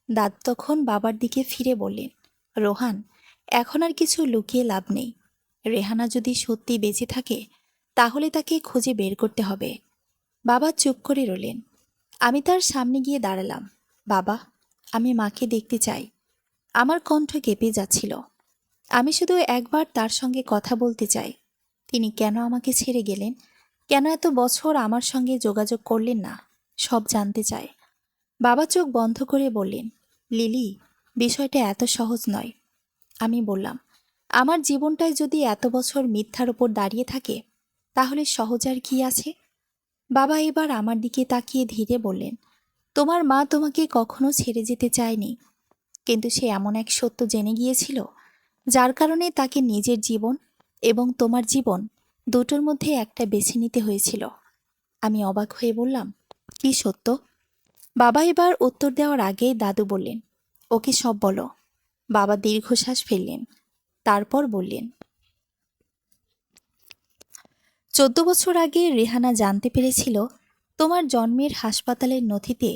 দাদু তখন বাবার দিকে ফিরে বললেন, রোহান, এখন আর কিছু লুকিয়ে লাভ নেই। রেহানা যদি সত্যি বেঁচে থাকে, তাহলে তাকে খুঁজে বের করতে হবে। বাবা চুপ করে রইলেন। আমি তার সামনে গিয়ে দাঁড়ালাম। বাবা, আমি মাকে দেখতে চাই। আমার কণ্ঠ কেঁপে যাচ্ছিল। আমি শুধু একবার তার সঙ্গে কথা বলতে চাই। তিনি কেন আমাকে ছেড়ে গেলেন? কেন এত বছর আমার সঙ্গে যোগাযোগ করলেন না? সব জানতে চাই। বাবা চোখ বন্ধ করে বললেন, লিলি, বিষয়টা এত সহজ নয়। আমি বললাম, আমার জীবনটাই যদি এত বছর মিথ্যার ওপর দাঁড়িয়ে থাকে, তাহলে সহজ আর কি আছে? বাবা এবার আমার দিকে তাকিয়ে ধীরে বললেন, তোমার মা তোমাকে কখনো ছেড়ে যেতে চায়নি, কিন্তু সে এমন এক সত্য জেনে গিয়েছিল, যার কারণে তাকে নিজের জীবন এবং তোমার জীবন দুটোর মধ্যে একটা বেছে নিতে হয়েছিল। আমি অবাক হয়ে বললাম, কি সত্য? বাবা এবার উত্তর দেওয়ার আগেই দাদু বললেন, ওকে সব বলো। বাবা দীর্ঘশ্বাস ফেললেন। তারপর বললেন, 14 বছর আগে রেহানা জানতে পেরেছিল তোমার জন্মের হাসপাতালের নথিতে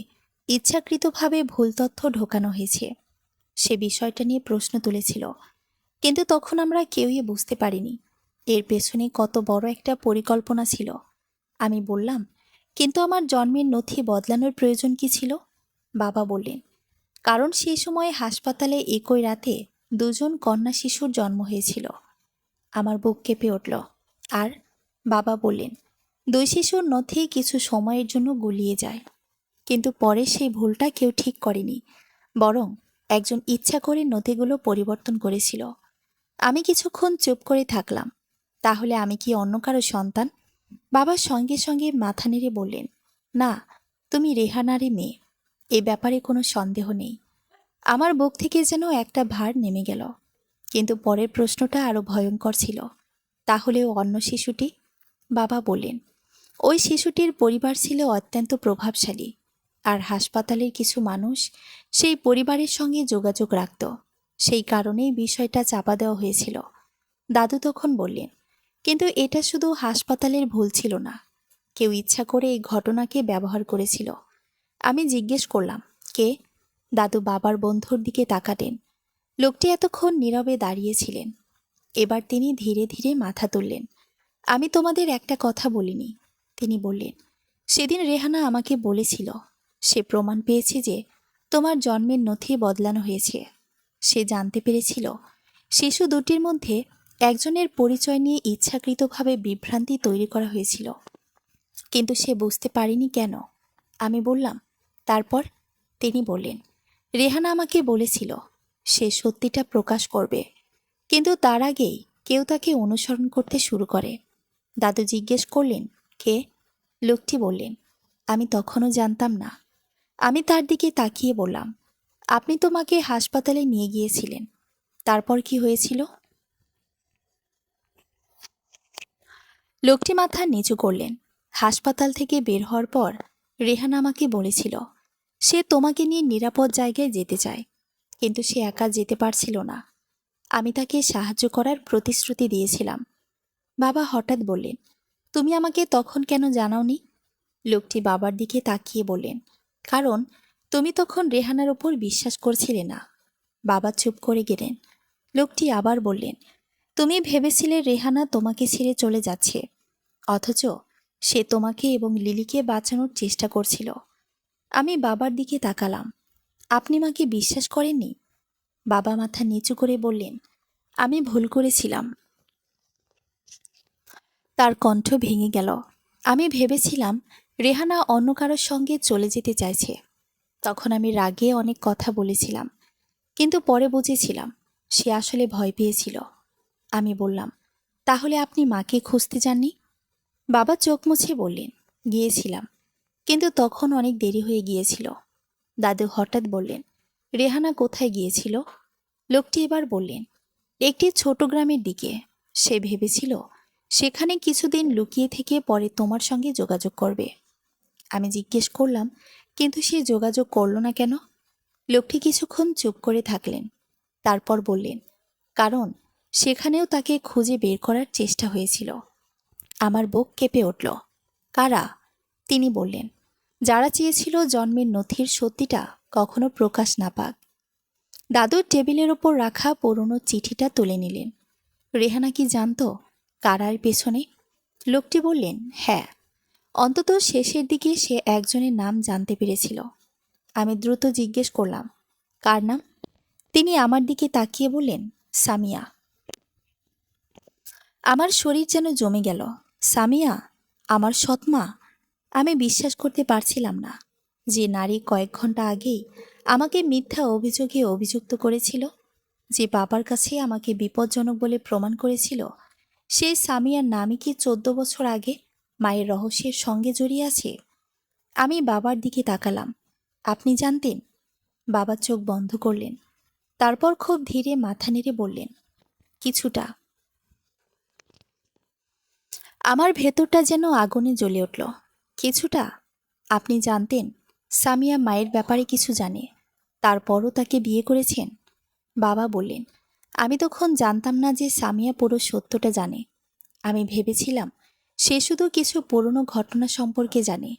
ইচ্ছাকৃতভাবে ভুল তথ্য ঢোকানো হয়েছে। সে বিষয়টা নিয়ে প্রশ্ন তুলেছিল, কিন্তু তখন আমরা কেউই বুঝতে পারিনি এর পেছনে কত বড় একটা পরিকল্পনা ছিল। আমি বললাম, কিন্তু আমার জন্মের নথি বদলানোর প্রয়োজন কি ছিল? বাবা বললেন, কারণ সেই সময় হাসপাতালে একই রাতে দুজন কন্যা শিশুর জন্ম হয়েছিল। আমার বুক কেঁপে উঠল। আর বাবা বললেন, দুই শিশুর নথি কিছু সময়ের জন্য গুলিয়ে যায়, কিন্তু পরে সেই ভুলটা কেউ ঠিক করেনি। বরং একজন ইচ্ছা করে নথিগুলো পরিবর্তন করেছিল। আমি কিছুক্ষণ চুপ করে থাকলাম। তাহলে আমি কি অন্য কারো সন্তান? বাবা সঙ্গে সঙ্গে মাথা নেড়ে বললেন, না, তুমি রেহানারই মেয়ে। এ ব্যাপারে কোনো সন্দেহ নেই। আমার বুক থেকে যেন একটা ভার নেমে গেল। কিন্তু পরের প্রশ্নটা আরো ভয়ঙ্কর ছিল। তাহলেও অন্য শিশুটি? বাবা বললেন, ওই শিশুটির পরিবার ছিল অত্যন্ত প্রভাবশালী, আর হাসপাতালের কিছু মানুষ সেই পরিবারের সঙ্গে যোগাযোগ রাখত। সেই কারণেই বিষয়টা চাপা দেওয়া হয়েছিল। দাদু তখন বললেন, কিন্তু এটা শুধু হাসপাতালের ভুল ছিল না। কেউ ইচ্ছা করে এই ঘটনাকে ব্যবহার করেছিল। আমি জিজ্ঞেস করলাম, কে? দাদু বাবার বন্ধুর দিকে তাকালেন। লোকটি এতক্ষণ নীরবে দাঁড়িয়েছিলেন। এবার তিনি ধীরে ধীরে মাথা তুললেন। আমি তোমাদের একটা কথা বলিনি, তিনি বললেন। সেদিন রেহানা আমাকে বলেছিল সে প্রমাণ পেয়েছে যে তোমার জন্মের নথি বদলানো হয়েছে। সে জানতে পেরেছিল শিশু দুটির মধ্যে একজনের পরিচয় নিয়ে ইচ্ছাকৃতভাবে বিভ্রান্তি তৈরি করা হয়েছিল, কিন্তু সে বুঝতে পারেনি কেন। আমি বললাম, তারপর? তিনি বললেন, রেহানা আমাকে বলেছিল সে সত্যিটা প্রকাশ করবে, কিন্তু তার আগেই কেউ তাকে অনুসরণ করতে শুরু করে। দাদু জিজ্ঞেস করলেন, কে? লোকটি বললেন, আমি তখনও জানতাম না। আমি তার দিকে তাকিয়ে বললাম, আপনি তোমাকে হাসপাতালে নিয়ে গিয়েছিলেন, তারপর কি হয়েছিল? লোকটি মাথা নিচু করলেন। হাসপাতাল থেকে বের হওয়ার পর রেহানা আমাকে বলেছিল সে তোমাকে নিয়ে নিরাপদ জায়গায় যেতে চায়, কিন্তু সে একা যেতে পারছিল না। আমি তাকে সাহায্য করার প্রতিশ্রুতি দিয়েছিলাম। বাবা হঠাৎ বললেন, তুমি আমাকে তখন কেন জানাওনি? লোকটি বাবার দিকে তাকিয়ে বললেন, কারণ তুমি তখন রেহানার ওপর বিশ্বাস করছিলে না। বাবা চুপ করে গেলেন। লোকটি আবার বললেন, তুমি ভেবেছিলে রেহানা তোমাকে ছেড়ে চলে যাচ্ছে, অথচ সে তোমাকে এবং লিলিকে বাঁচানোর চেষ্টা করছিল। আমি বাবার দিকে তাকালাম। আপনি মাকে বিশ্বাস করেননি? বাবা মাথা নিচু করে বললেন, আমি ভুল করেছিলাম। তার কণ্ঠ ভেঙে গেল। আমি ভেবেছিলাম রেহানা অন্য কারোর সঙ্গে চলে যেতে চাইছে। তখন আমি রাগে অনেক কথা বলেছিলাম, কিন্তু পরে বুঝেছিলাম সে আসলে ভয় পেয়েছিল। আমি বললাম, তাহলে আপনি মাকে খুঁজতে যাননি? বাবা চোখ মুছে বললেন, গিয়েছিলাম, কিন্তু তখন অনেক দেরি হয়ে গিয়েছিল। দাদু হঠাৎ বললেন, রেহানা কোথায় গিয়েছিল? লোকটি এবার বললেন, একটি ছোট গ্রামের দিকে। সে ভেবেছিল সেখানে কিছুদিন লুকিয়ে থেকে পরে তোমার সঙ্গে যোগাযোগ করবে। আমি জিজ্ঞেস করলাম, কিন্তু সে যোগাযোগ করল না কেন? লোকটি কিছুক্ষণ চুপ করে থাকলেন। তারপর বললেন, কারণ সেখানেও তাকে খুঁজে বের করার চেষ্টা হয়েছিল। আমার বুক কেঁপে উঠল। কারা? তিনি বললেন, যারা চেয়েছিল জন্মের নথির সত্যিটা কখনো প্রকাশ না পাক। দাদুর টেবিলের ওপর রাখা পুরনো চিঠিটা তুলে নিলেন। রেহানা কি জানতো কারা এর পেছনে? লোকটি বললেন, হ্যাঁ, অন্তত শেষের দিকে সে একজনের নাম জানতে পেরেছিল। আমি দ্রুত জিজ্ঞেস করলাম, কার নাম? তিনি আমার দিকে তাকিয়ে বললেন, সামিয়া। আমার শরীর যেন জমে গেল। সামিয়া? আমার সৎমা? আমি বিশ্বাস করতে পারছিলাম না যে নারী কয়েক ঘন্টা আগেই আমাকে মিথ্যা অভিযোগে অভিযুক্ত করেছিল, যে বাবার কাছে আমাকে বিপজ্জনক বলে প্রমাণ করেছিল, সেই সামিয়ার নামই কি 14 বছর আগে মায়ের রহস্যের সঙ্গে জড়িয়ে আছে। আমি বাবার দিকে তাকালাম। আপনি জানতেন? বাবা চোখ বন্ধ করলেন। তারপর খুব ধীরে মাথা নেড়ে বললেন, কিছুটা। আমার ভেতরটা যেন আগুনে জ্বলে উঠল। কিছুটা? আপনি জানতেন সামিয়া মায়ের ব্যাপারে কিছু জানে, তারপরও তাকে বিয়ে করেছেন? বাবা বললেন, আমি তখন জানতাম না যে সামিয়া পুরো সত্যটা জানে। আমি ভেবেছিলাম সে শুধু কিছু পুরনো ঘটনা সম্পর্কে জানে।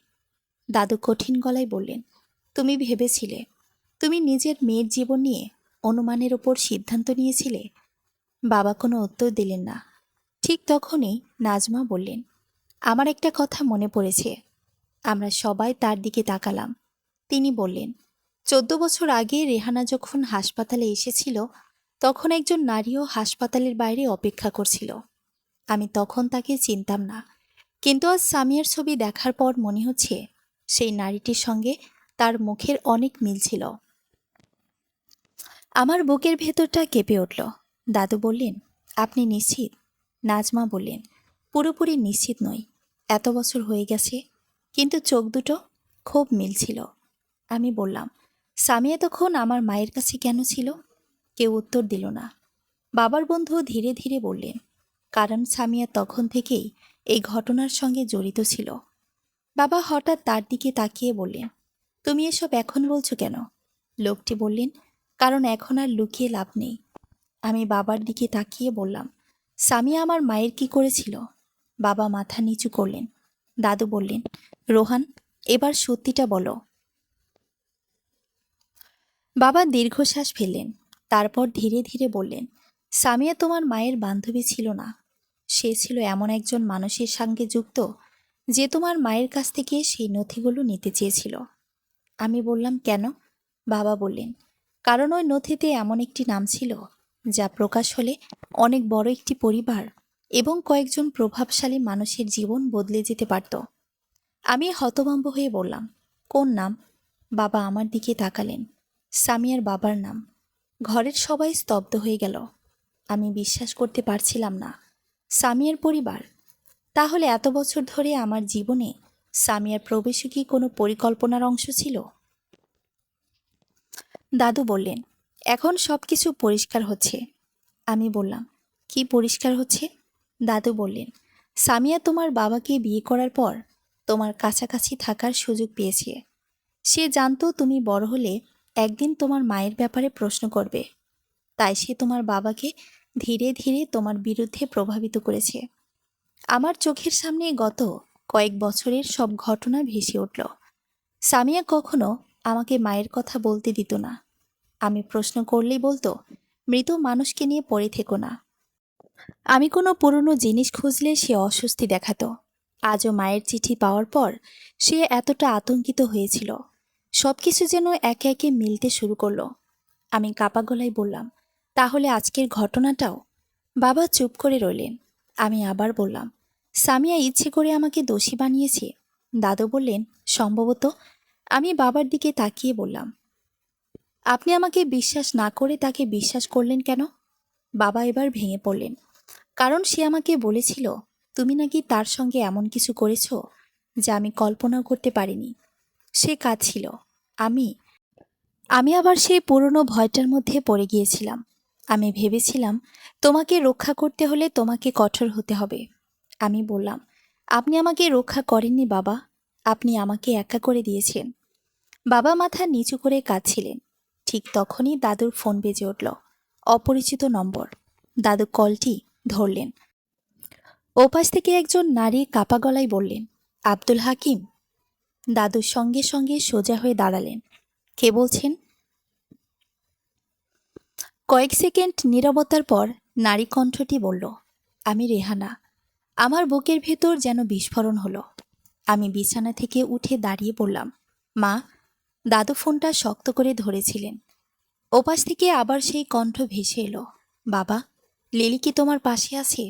দাদু কঠিন গলায় বললেন, তুমি ভেবেছিলে, তুমি নিজের মেয়ের জীবন নিয়ে অনুমানের ওপর সিদ্ধান্ত নিয়েছিলে। বাবা কোনো উত্তর দিলেন না। ঠিক তখনই নাজমা বললেন, আমার একটা কথা মনে পড়েছে। আমরা সবাই তার দিকে তাকালাম। তিনি বললেন, 14 বছর আগে রেহানা যখন হাসপাতালে এসেছিল, তখন একজন নারীও হাসপাতালের বাইরে অপেক্ষা করছিল। আমি তখন তাকে চিনতাম না, কিন্তু আজ সামিয়ার ছবি দেখার পর মনে হচ্ছে সেই নারীটির সঙ্গে তার মুখের অনেক মিল ছিল। আমার বুকের ভেতরটা কেঁপে উঠল। দাদু বললেন, আপনি নিশ্চিত? নাজমা বললেন, পুরোপুরি নিশ্চিত নই। এত বছর হয়ে গেছে, কিন্তু চোখ দুটো খুব মিল ছিল। আমি বললাম, সামিয়া তখন আমার মায়ের কাছে কেন ছিল? কেউ উত্তর দিল না। বাবার বন্ধু ধীরে ধীরে বললেন, কারণ সামিয়া তখন থেকেই এই ঘটনার সঙ্গে জড়িত ছিল। বাবা হঠাৎ তার দিকে তাকিয়ে বললেন, তুমি এসব এখন বলছো কেন? লোকটি বললেন, কারণ এখন আর লুকিয়ে লাভ নেই। আমি বাবার দিকে তাকিয়ে বললাম, সামিয়া আমার মায়ের কি করেছিল? বাবা মাথা নিচু করলেন। দাদু বললেন, রোহান, এবার সত্যিটা বলো। বাবা দীর্ঘশ্বাস ফেললেন। তারপর ধীরে ধীরে বললেন, সামিয়া তোমার মায়ের বান্ধবী ছিল না। সে ছিল এমন একজন মানুষের সঙ্গে যুক্ত যে তোমার মায়ের কাছ থেকে সেই নথিগুলো নিতে চেয়েছিল। আমি বললাম, কেন? বাবা বললেন, কারণ ওই নথিতে এমন একটি নাম ছিল যা প্রকাশ হলে অনেক বড় একটি পরিবার এবং কয়েকজন প্রভাবশালী মানুষের জীবন বদলে যেতে পারত। আমি হতভম্ব হয়ে বললাম, কোন নাম? বাবা আমার দিকে তাকালেন। সামিয়ার বাবার নাম। ঘরের সবাই স্তব্ধ হয়ে গেল। আমি বিশ্বাস করতে পারছিলাম না। সামিয়ার পরিবার? তাহলে এত বছর ধরে আমার জীবনে সামিয়ার প্রবেশও কি কোনো পরিকল্পনার অংশ ছিল? দাদু বললেন, এখন সব কিছু পরিষ্কার হচ্ছে। আমি বললাম, কি পরিষ্কার হচ্ছে? দাদু বললেন, সামিয়া তোমার বাবাকে বিয়ে করার পর তোমার কাছাকাছি থাকার সুযোগ পেয়েছে। সে জানতো তুমি বড় হলে একদিন তোমার মায়ের ব্যাপারে প্রশ্ন করবে। তাই সে তোমার বাবাকে ধীরে ধীরে তোমার বিরুদ্ধে প্রভাবিত করেছে। আমার চোখের সামনে গত কয়েক বছরের সব ঘটনা ভেসে উঠল। সামিয়া কখনো আমাকে মায়ের কথা বলতে দিত না। আমি প্রশ্ন করলেই বলতো, মৃত মানুষকে নিয়ে পড়ে থেকো না। আমি কোনো পুরনো জিনিস খুঁজলে সে অস্বস্তি দেখাতো। আজও মায়ের চিঠি পাওয়ার পর সে এতটা আতঙ্কিত হয়েছিল। সবকিছু যেন একে একে মিলতে শুরু করলো। আমি কাপা গলায় বললাম, তাহলে আজকের ঘটনাটাও? বাবা চুপ করে রইলেন। আমি আবার বললাম, সামিয়া ইচ্ছে করে আমাকে দোষী বানিয়েছে। দাদু বললেন, সম্ভবত। আমি বাবার দিকে তাকিয়ে বললাম, আপনি আমাকে বিশ্বাস না করে তাকে বিশ্বাস করলেন কেন? বাবা এবার ভেঙে পড়লেন। কারণ সে আমাকে বলেছিল, তুমি নাকি তার সঙ্গে এমন কিছু করেছো যা আমি কল্পনাও করতে পারিনি। সে কাঁদছিল। আমি আমি আবার সেই পুরনো ভয়টার মধ্যে পড়ে গিয়েছিলাম। আমি ভেবেছিলাম, তোমাকে রক্ষা করতে হলে তোমাকে কঠোর হতে হবে। আমি বললাম, আপনি আমাকে রক্ষা করেননি বাবা, আপনি আমাকে একা করে দিয়েছেন। বাবা মাথা নিচু করে কাঁদছিলেন। ঠিক তখনই দাদুর ফোন বেজে উঠল। অপরিচিত নম্বর। দাদু কলটি ধরলেন। ওপাশ থেকে একজন নারী কাপা গলায় বললেন, আব্দুল হাকিম। দাদুর সঙ্গে সঙ্গে সোজা হয়ে দাঁড়ালেন। কে বলছেন? কয়েক সেকেন্ড নীরবতার পর নারী কণ্ঠটি বলল, আমি রেহানা। আমার বুকের ভেতর যেন বিস্ফোরণ হলো। আমি বিছানা থেকে উঠে দাঁড়িয়ে পড়লাম। মা। দাদু ফোনটা শক্ত করে ধরেছিলেন। ওপাশ থেকে আবার সেই কণ্ঠ ভেসে এলো, বাবা, লিলি কি তোমার পাশে আছে?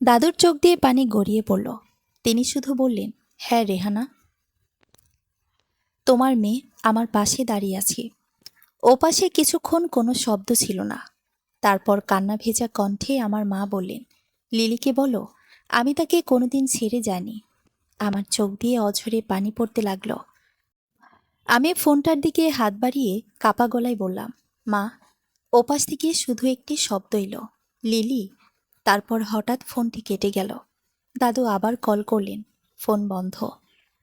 দাদুর চোখ দিয়ে পানি গড়িয়ে পড়ল। তিনি শুধু বললেন, হ্যাঁ রেহানা, তোমার মেয়ে আমার পাশে দাঁড়িয়ে আছে। ওপাশে কিছুক্ষণ কোনো শব্দ ছিল না। তারপর কান্না ভেজা কণ্ঠে আমার মা বললেন, লিলিকে বলো আমি তাকে কোনোদিন ছেড়ে যাইনি। আমার চোখ দিয়ে অঝরে পানি পড়তে লাগলো। আমি ফোনটার দিকে হাত বাড়িয়ে কাপা গলায় বললাম, মা। ওপাশ থেকে শুধু একটি শব্দ এলো, লিলি। তারপর হঠাৎ ফোনটি কেটে গেল। দাদু আবার কল করলেন। ফোন বন্ধ।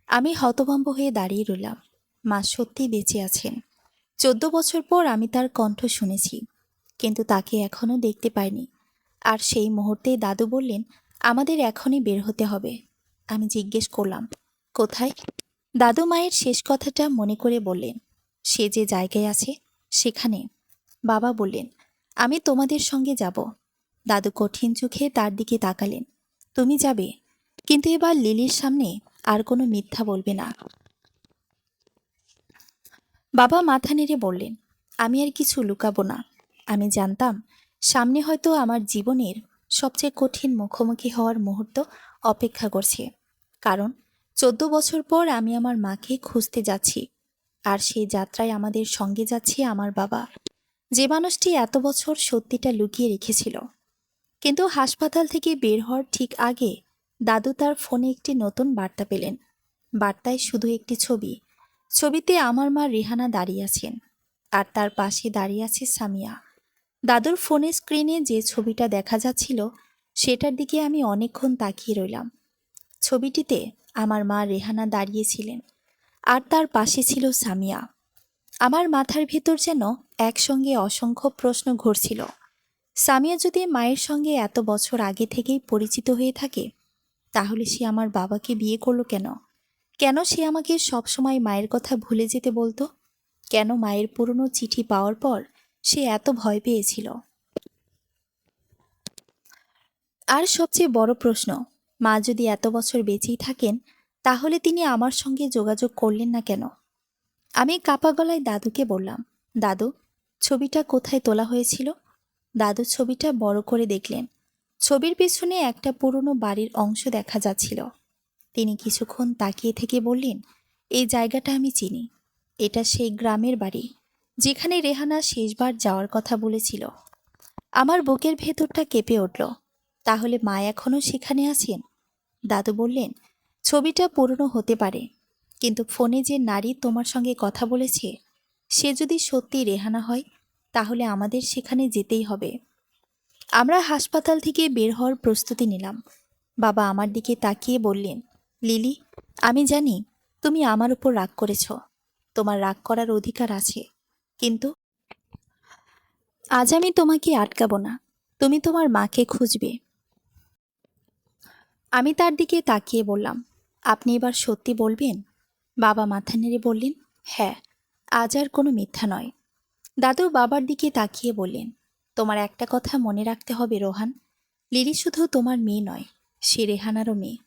আমি হতভম্ব হয়ে দাঁড়িয়ে রইলাম। মা সত্যি বেঁচে আছেন। 14 বছর পর আমি তার কণ্ঠ শুনেছি, কিন্তু তাকে এখনো দেখতে পাইনি। আর সেই মুহূর্তেই দাদু বললেন, আমাদের এখনই বের হতে হবে। আমি জিজ্ঞেস করলাম, কোথায়? দাদু মায়ের শেষ কথাটা মনে করে বললেন, সে যে জায়গায় আছে সেখানে। বাবা বললেন, আমি তোমাদের সঙ্গে যাব। দাদু কঠিন চোখে তার দিকে তাকালেন। তুমি যাবে, কিন্তু এবার লিলির সামনে আর কোনো মিথ্যা বলবে না। বাবা মাথা নেড়ে বললেন, আমি আর কিছু লুকাবো না। আমি জানতাম সামনে হয়তো আমার জীবনের সবচেয়ে কঠিন মুখোমুখি হওয়ার মুহূর্ত অপেক্ষা করছে। কারণ 14 বছর পর আমি আমার মাকে খুঁজতে যাচ্ছি। আর সেই যাত্রায় আমাদের সঙ্গে যাচ্ছে আমার বাবা। যে মানুষটি এত বছর সত্যিটা লুকিয়ে রেখেছিল। কিন্তু হাসপাতাল থেকে বের হওয়ার ঠিক আগে দাদু তার ফোনে একটি নতুন বার্তা পেলেন। বার্তায় শুধু একটি ছবি। ছবিতে আমার মা রেহানা দাঁড়িয়ে আছেন, আর তার পাশে দাঁড়িয়ে আছে সামিয়া। দাদুর ফোনের স্ক্রিনে যে ছবিটা দেখা যাচ্ছিল সেটার দিকে আমি অনেকক্ষণ তাকিয়ে রইলাম। ছবিটিতে আমার মা রেহানা দাঁড়িয়েছিলেন, আর তার পাশে ছিল সামিয়া। আমার মাথার ভেতর যেন একসঙ্গে অসংখ্য প্রশ্ন ঘুরছিল। সামিয়া যদি মায়ের সঙ্গে এত বছর আগে থেকেই পরিচিত হয়ে থাকে, তাহলে সে আমার বাবাকে বিয়ে করলো কেন? কেন সে আমাকে সবসময় মায়ের কথা ভুলে যেতে বলতো? কেন মায়ের পুরনো চিঠি পাওয়ার পর সে এত ভয় পেয়েছিল? আর সবচেয়ে বড় প্রশ্ন, মা যদি এত বছর বেঁচেই থাকেন, তাহলে তিনি আমার সঙ্গে যোগাযোগ করলেন না কেন? আমি কাপা গলায় দাদুকে বললাম, দাদু, ছবিটা কোথায় তোলা হয়েছিল? দাদু ছবিটা বড় করে দেখলেন। ছবির পেছনে একটা পুরনো বাড়ির অংশ দেখা যাচ্ছিল। তিনি কিছুক্ষণ তাকিয়ে থেকে বললেন, এই জায়গাটা আমি চিনি। এটা সেই গ্রামের বাড়ি যেখানে রেহানা শেষবার যাওয়ার কথা বলেছিল। আমার বুকের ভেতরটা কেঁপে উঠল। তাহলে মা এখনও সেখানে আছেন? দাদু বললেন, ছবিটা পুরনো হতে পারে, কিন্তু ফোনে যে নারী তোমার সঙ্গে কথা বলেছে সে যদি সত্যি রেহানা হয়, তাহলে আমাদের সেখানে যেতেই হবে। আমরা হাসপাতাল থেকে বের হওয়ার প্রস্তুতি নিলাম। বাবা আমার দিকে তাকিয়ে বললেন, লিলি, আমি জানি তুমি আমার উপর রাগ করেছ। তোমার রাগ করার অধিকার আছে, কিন্তু আজ আমি তোমাকে আটকাবো না। তুমি তোমার মাকে খুঁজবে। আমি তার দিকে তাকিয়ে বললাম, আপনি এবার সত্যি বলবেন? বাবা মাথা নেড়ে বললেন, হ্যাঁ, আজ আর কোনো মিথ্যা নয়। দাদু বাবার দিকে তাকিয়ে বললেন, তোমার একটা কথা মনে রাখতে হবে রোহান, লিলি শুধু তোমার মেয়ে নয়, সে রেহানারও মেয়ে।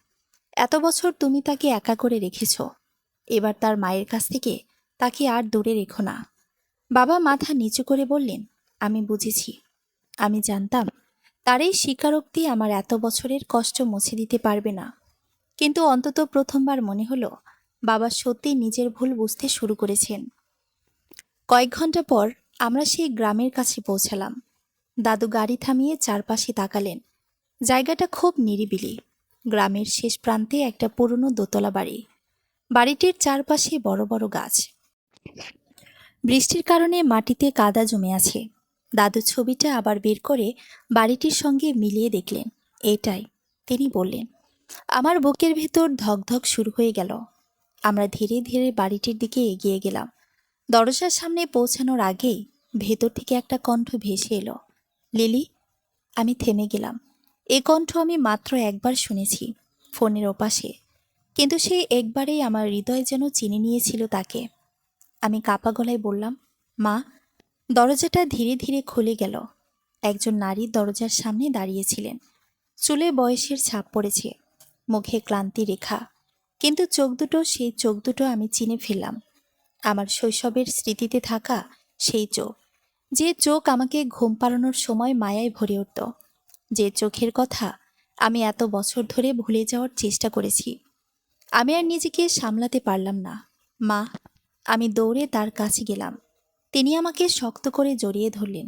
এত বছর তুমি তাকে একা করে রেখেছ, এবার তার মায়ের কাছ থেকে তাকে আর দূরে রেখো না। বাবা মাথা নিচু করে বললেন, আমি বুঝেছি। আমি জানতাম তার এই স্বীকারোক্তি আমার এত বছরের কষ্ট মুছে দিতে পারবে না, কিন্তু অন্তত প্রথমবার মনে হলো বাবা সত্যি নিজের ভুল বুঝতে শুরু করেছেন। কয়েক ঘন্টা পর আমরা সেই গ্রামের কাছে পৌঁছালাম। দাদু গাড়ি থামিয়ে চারপাশে তাকালেন। জায়গাটা খুব নিরিবিলি। গ্রামের শেষ প্রান্তে একটা পুরনো দোতলা বাড়ি। বাড়িটির চারপাশে বড় বড় গাছ। বৃষ্টির কারণে মাটিতে কাদা জমে আছে। দাদু ছবিটা আবার বের করে বাড়িটির সঙ্গে মিলিয়ে দেখলেন। এটাই, তিনি বললেন। আমার বুকের ভেতর ধকধক শুরু হয়ে গেল। আমরা ধীরে ধীরে বাড়িটির দিকে এগিয়ে গেলাম। দরজার সামনে পৌঁছানোর আগেই ভেতর থেকে একটা কণ্ঠ ভেসে এলো, লিলি। আমি থেমে গেলাম। এ কণ্ঠ আমি মাত্র একবার শুনেছি, ফোনের ওপাশে, কিন্তু সেই একবারেই আমার হৃদয় যেন চিনে নিয়েছিল তাকে। আমি কাপা গলায় বললাম, মা। দরজাটা ধীরে ধীরে খুলে গেল। একজন নারী দরজার সামনে দাঁড়িয়েছিলেন। চুলে বয়সের ছাপ পড়েছে, মুখে ক্লান্তি রেখা, কিন্তু চোখ দুটো, সেই চোখ দুটো আমি চিনে ফেললাম। আমার শৈশবের স্মৃতিতে থাকা সেই চোখ, যে চোখ আমাকে ঘুম পাড়ানোর সময় মায়ায় ভরে উঠত, যে চোখের কথা আমি এত বছর ধরে ভুলে যাওয়ার চেষ্টা করেছি। আমি আর নিজেকে সামলাতে পারলাম না। মা। আমি দৌড়ে তার কাছে গেলাম। তিনি আমাকে শক্ত করে জড়িয়ে ধরলেন।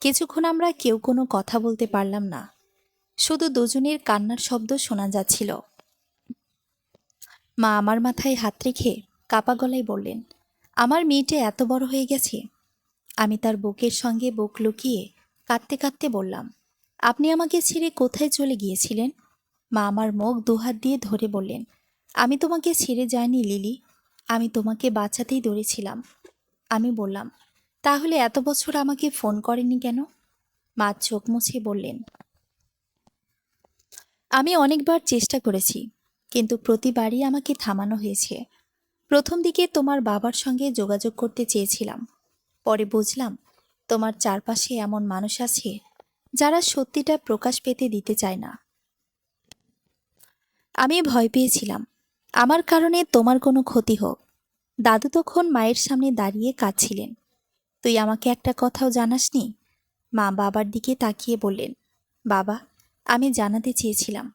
কিছুক্ষণ আমরা কেউ কোনো কথা বলতে পারলাম না, শুধু দুজনের কান্নার শব্দ শোনা যাচ্ছিল। মা আমার মাথায় হাত রেখে কাপা গলায় বললেন, আমার মেয়েটা এত বড় হয়ে গেছে। আমি তার বুকের সঙ্গে বুক লুকিয়ে কাঁদতে কাঁদতে বললাম, আপনি আমাকে ছেড়ে কোথায় চলে গিয়েছিলেন? মা আমার মুখ দুহাত দিয়ে ধরে বললেন, আমি তোমাকে ছেড়ে যাইনি লিলি, আমি তোমাকে বাঁচাতেই দৌড়েছিলাম। আমি বললাম, তাহলে এত বছর আমাকে ফোন করেননি কেন? মা চোখ মুছে বললেন, আমি অনেকবার চেষ্টা করেছি, কিন্তু প্রতিবারই আমাকে থামানো হয়েছে। প্রথম দিকে তোমার বাবার সঙ্গে যোগাযোগ করতে চেয়েছিলাম, পরে বুঝলাম তোমার চারপাশে এমন মানুষ আছে যারা সত্যিটা প্রকাশ পেতে দিতে চায় না। আমি ভয় পেয়েছিলাম আমার কারণে তোমার কোনো ক্ষতি হোক। দাদু তখন মায়ের সামনে দাঁড়িয়ে কাঁদছিলেন। তুই আমাকে একটা কথাও জানাসনি? মা বাবার দিকে তাকিয়ে বললেন, বাবা, আমি জানাতে চেয়েছিলাম,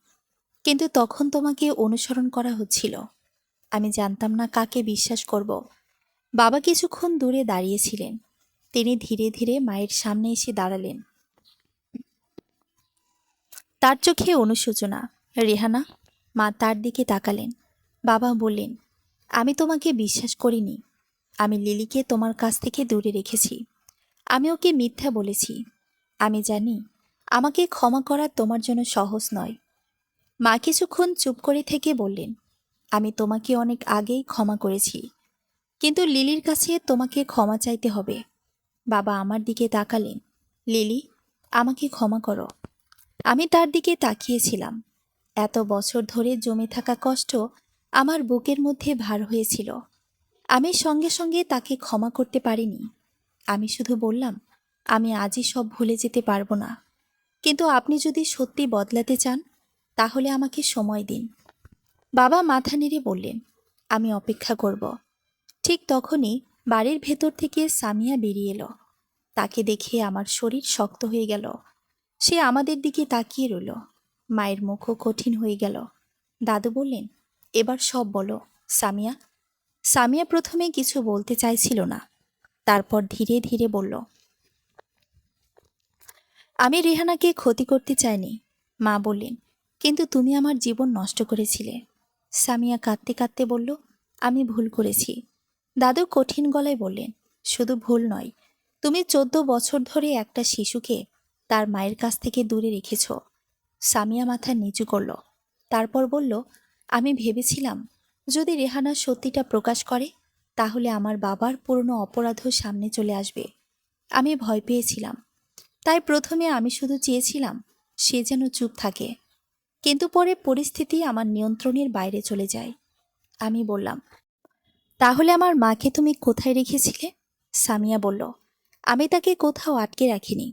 কিন্তু তখন তোমাকে অনুসরণ করা হচ্ছিল। আমি জানতাম না কাকে বিশ্বাস করব। বাবা কিছুক্ষণ দূরে দাঁড়িয়েছিলেন। তিনি ধীরে ধীরে মায়ের সামনে এসে দাঁড়ালেন। তার চোখে অনুশোচনা। রেহানা। মা তার দিকে তাকালেন। বাবা বললেন, আমি তোমাকে বিশ্বাস করিনি। আমি লিলিকে তোমার কাছ থেকে দূরে রেখেছি। আমি ওকে মিথ্যা বলেছি। আমি জানি আমাকে ক্ষমা করা তোমার জন্য সহজ নয়। মা কিছুক্ষণ চুপ করে থেকে বললেন, আমি তোমাকে অনেক আগেই ক্ষমা করেছি, কিন্তু লিলির কাছে তোমাকে ক্ষমা চাইতে হবে। বাবা আমার দিকে তাকালেন। লিলি, আমাকে ক্ষমা করো। আমি তার দিকে তাকিয়েছিলাম। এত বছর ধরে জমে থাকা কষ্ট আমার বুকের মধ্যে ভার হয়েছিল। আমি সঙ্গে সঙ্গে তাকে ক্ষমা করতে পারিনি। আমি শুধু বললাম, আমি আজই সব ভুলে যেতে পারবো না, কিন্তু আপনি যদি সত্যি বদলাতে চান তাহলে আমাকে সময় দিন। বাবা মাথা নেড়ে বললেন, আমি অপেক্ষা করব। ঠিক তখনই বাড়ির ভেতর থেকে সামিয়া বেরিয়ে এলো। তাকে দেখে আমার শরীর শক্ত হয়ে গেল। সে আমাদের দিকে তাকিয়ে রইল। মায়ের মুখও কঠিন হয়ে গেল। দাদু বললেন, এবার সব বলো সামিয়া। সামিয়া প্রথমে কিছু বলতে চাইছিল না, তারপর ধীরে ধীরে বলল, আমি রেহানাকে ক্ষতি করতে চাইনি। মা বললেন, কিন্তু তুমি আমার জীবন নষ্ট করেছিলে। সামিয়া কাঁদতে কাঁদতে বলল, আমি ভুল করেছি। দাদু কঠিন গলায় বললেন, শুধু ভুল নয়, তুমি 14 বছর ধরে একটা শিশুকে তার মায়ের কাছ থেকে দূরে রেখেছ। সামিয়া মাথা নিচু করল। তারপর বলল, আমি ভেবেছিলাম যদি রেহানা সত্যিটা প্রকাশ করে তাহলে আমার বাবার পুরনো অপরাধও সামনে চলে আসবে। আমি ভয় পেয়েছিলাম। তাই প্রথমে আমি শুধু চেয়েছিলাম সে যেন চুপ থাকে, কিন্তু পরে পরিস্থিতি আমার নিয়ন্ত্রণের বাইরে চলে যায়। আমি বললাম, তাহলে আমার মাকে তুমি কোথায় রেখেছিলে? সামিয়া বলল, আমি তাকে কোথাও আটকে রাখিনি।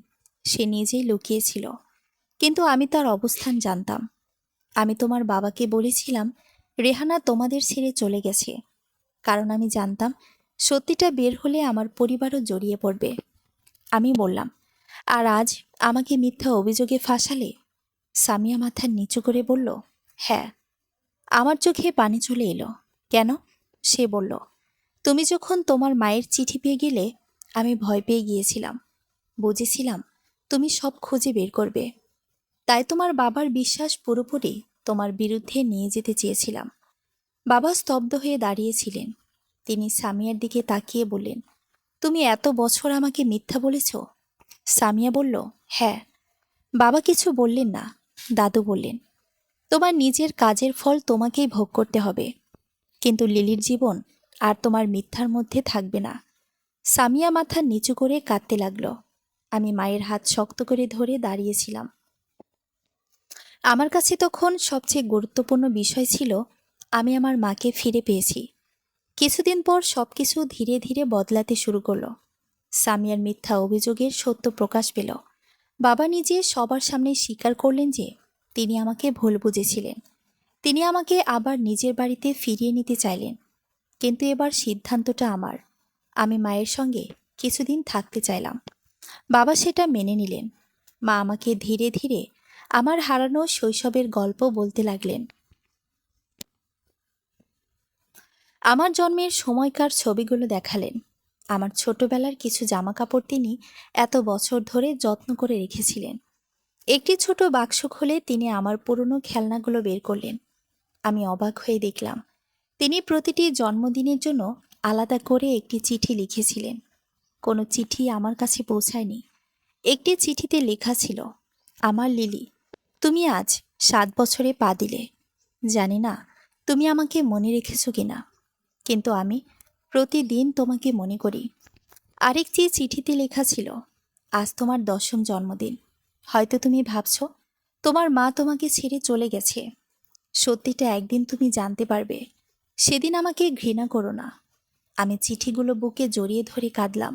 সে নিজেই লুকিয়েছিল, কিন্তু আমি তার অবস্থান জানতাম। আমি তোমার বাবাকে বলেছিলাম রেহানা তোমাদের ছেড়ে চলে গেছে, কারণ আমি জানতাম সত্যিটা বের হলে আমার পরিবারও জড়িয়ে পড়বে। আমি বললাম, আর আজ আমাকে মিথ্যা অভিযোগে ফাঁসালে? সামিয়া মাথা নিচু করে বলল, হ্যাঁ। আমার চোখে পানি চলে এলো। কেন? সে বলল, তুমি যখন তোমার মায়ের চিঠি পেয়ে গেলে আমি ভয় পেয়ে গিয়েছিলাম। বুঝেছিলাম তুমি সব খুঁজে বের করবে। তাই তোমার বাবার বিশ্বাস পুরোপুরি তোমার বিরুদ্ধে নিয়ে যেতে চেয়েছিলাম। বাবা স্তব্ধ হয়ে দাঁড়িয়েছিলেন। তিনি সামিয়ার দিকে তাকিয়ে বললেন, তুমি এত বছর আমাকে মিথ্যা বলেছ? সামিয়া বলল, হ্যাঁ। বাবা কিছু বললেন না। দাদু বললেন, তোমার নিজের কাজের ফল তোমাকেই ভোগ করতে হবে, কিন্তু লিলির জীবন আর তোমার মিথ্যার মধ্যে থাকবে না। সামিয়া মাথা নিচু করে কাঁদতে লাগল। আমি মায়ের হাত শক্ত করে ধরে দাঁড়িয়েছিলাম। আমার কাছে তখন সবচেয়ে গুরুত্বপূর্ণ বিষয় ছিল আমি আমার মাকে ফিরে পেয়েছি। কিছুদিন পর সবকিছু ধীরে ধীরে বদলাতে শুরু করলো। সামিয়ার মিথ্যা অভিযোগের সত্য প্রকাশ পেল। বাবা নিজে সবার সামনে স্বীকার করলেন যে তিনি আমাকে ভুল বুঝেছিলেন। তিনি আমাকে আবার নিজের বাড়িতে ফিরিয়ে নিতে চাইলেন, কিন্তু এবার সিদ্ধান্তটা আমার। আমি মায়ের সঙ্গে কিছুদিন থাকতে চাইলাম। বাবা সেটা মেনে নিলেন। মা আমাকে ধীরে ধীরে আমার হারানো শৈশবের গল্প বলতে লাগলেন। আমার জন্মের সময়কার ছবিগুলো দেখালেন। আমার ছোটবেলার কিছু জামাকাপড় তিনি এত বছর ধরে যত্ন করে রেখেছিলেন। একটি ছোট বাক্স খুলে তিনি আমার পুরনো খেলনাগুলো বের করলেন। আমি অবাক হয়ে দেখলাম তিনি প্রতিটি জন্মদিনের জন্য আলাদা করে একটি চিঠি লিখেছিলেন। কোনো চিঠি আমার কাছে পৌঁছায়নি। একটি চিঠিতে লেখা ছিল, আমার লিলি, তুমি আজ 7 বছরে পা দিলে। জানি না তুমি আমাকে মনে রেখেছো কিনা, কিন্তু আমি প্রতিদিন তোমাকে মনে করি। আরেকটি চিঠিতে লেখা ছিল, আজ তোমার 10ম জন্মদিন। হয়তো তুমি ভাবছো তোমার মা তোমাকে ছেড়ে চলে গেছে। সত্যিটা একদিন তুমি জানতে পারবে। সেদিন আমাকে ঘৃণা করো না। আমি চিঠিগুলো বুকে জড়িয়ে ধরে কাঁদলাম।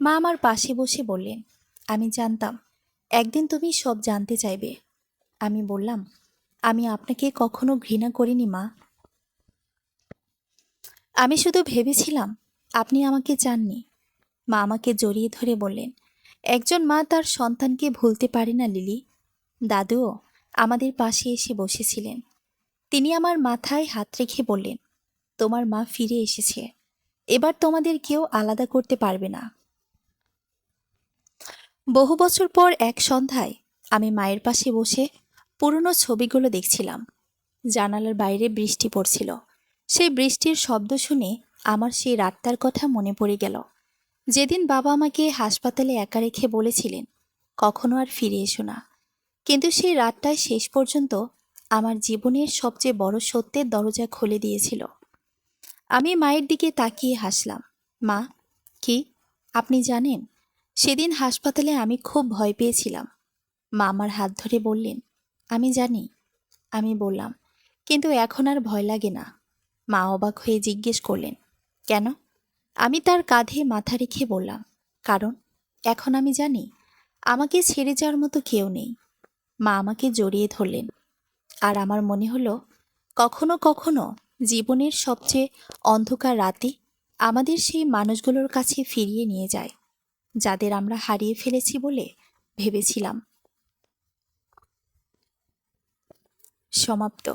মা আমার পাশে বসে বললেন, আমি জানতাম একদিন তুমি সব জানতে চাইবে। আমি বললাম, আমি আপনাকে কখনো ঘৃণা করিনি মা। আমি শুধু ভেবেছিলাম আপনি আমাকে চাননি। মা আমাকে জড়িয়ে ধরে বললেন, একজন মা তার সন্তানকে ভুলতে পারে না লিলি। দাদুও আমাদের পাশে এসে বসেছিলেন। তিনি আমার মাথায় হাত রেখে বললেন, তোমার মা ফিরে এসেছে। এবার তোমাদের কেউ আলাদা করতে পারবে না। বহু বছর পর এক সন্ধ্যায় আমি মায়ের পাশে বসে পুরনো ছবিগুলো দেখছিলাম। জানালার বাইরে বৃষ্টি পড়ছিল। সেই বৃষ্টির শব্দ শুনে আমার সেই রাতটার কথা মনে পড়ে গেল, যেদিন বাবা আমাকে হাসপাতালে একা রেখে বলেছিলেন কখনো আর ফিরে এসো না। কিন্তু সেই রাতটায় শেষ পর্যন্ত আমার জীবনের সবচেয়ে বড় সত্যের দরজা খুলে দিয়েছিল। আমি মায়ের দিকে তাকিয়ে হাসলাম। মা, কি আপনি জানেন, সেদিন হাসপাতালে আমি খুব ভয় পেয়েছিলাম। মা আমার হাত ধরে বললেন, আমি জানি। আমি বললাম, কিন্তু এখন আর ভয় লাগে না। মা অবাক হয়ে জিজ্ঞেস করলেন, কেন? আমি তার কাঁধে মাথা রেখে বললাম, কারণ এখন আমি জানি আমাকে ছেড়ে যাওয়ার মতো কেউ নেই। মা আমাকে জড়িয়ে ধরলেন, আর আমার মনে হলো কখনো কখনো জীবনের সবচেয়ে অন্ধকার রাতে আমাদের সেই মানুষগুলোর কাছে ফিরিয়ে নিয়ে যায়, যাদের আমরা হারিয়ে ফেলেছি বলে ভেবেছিলাম। সমাপ্ত।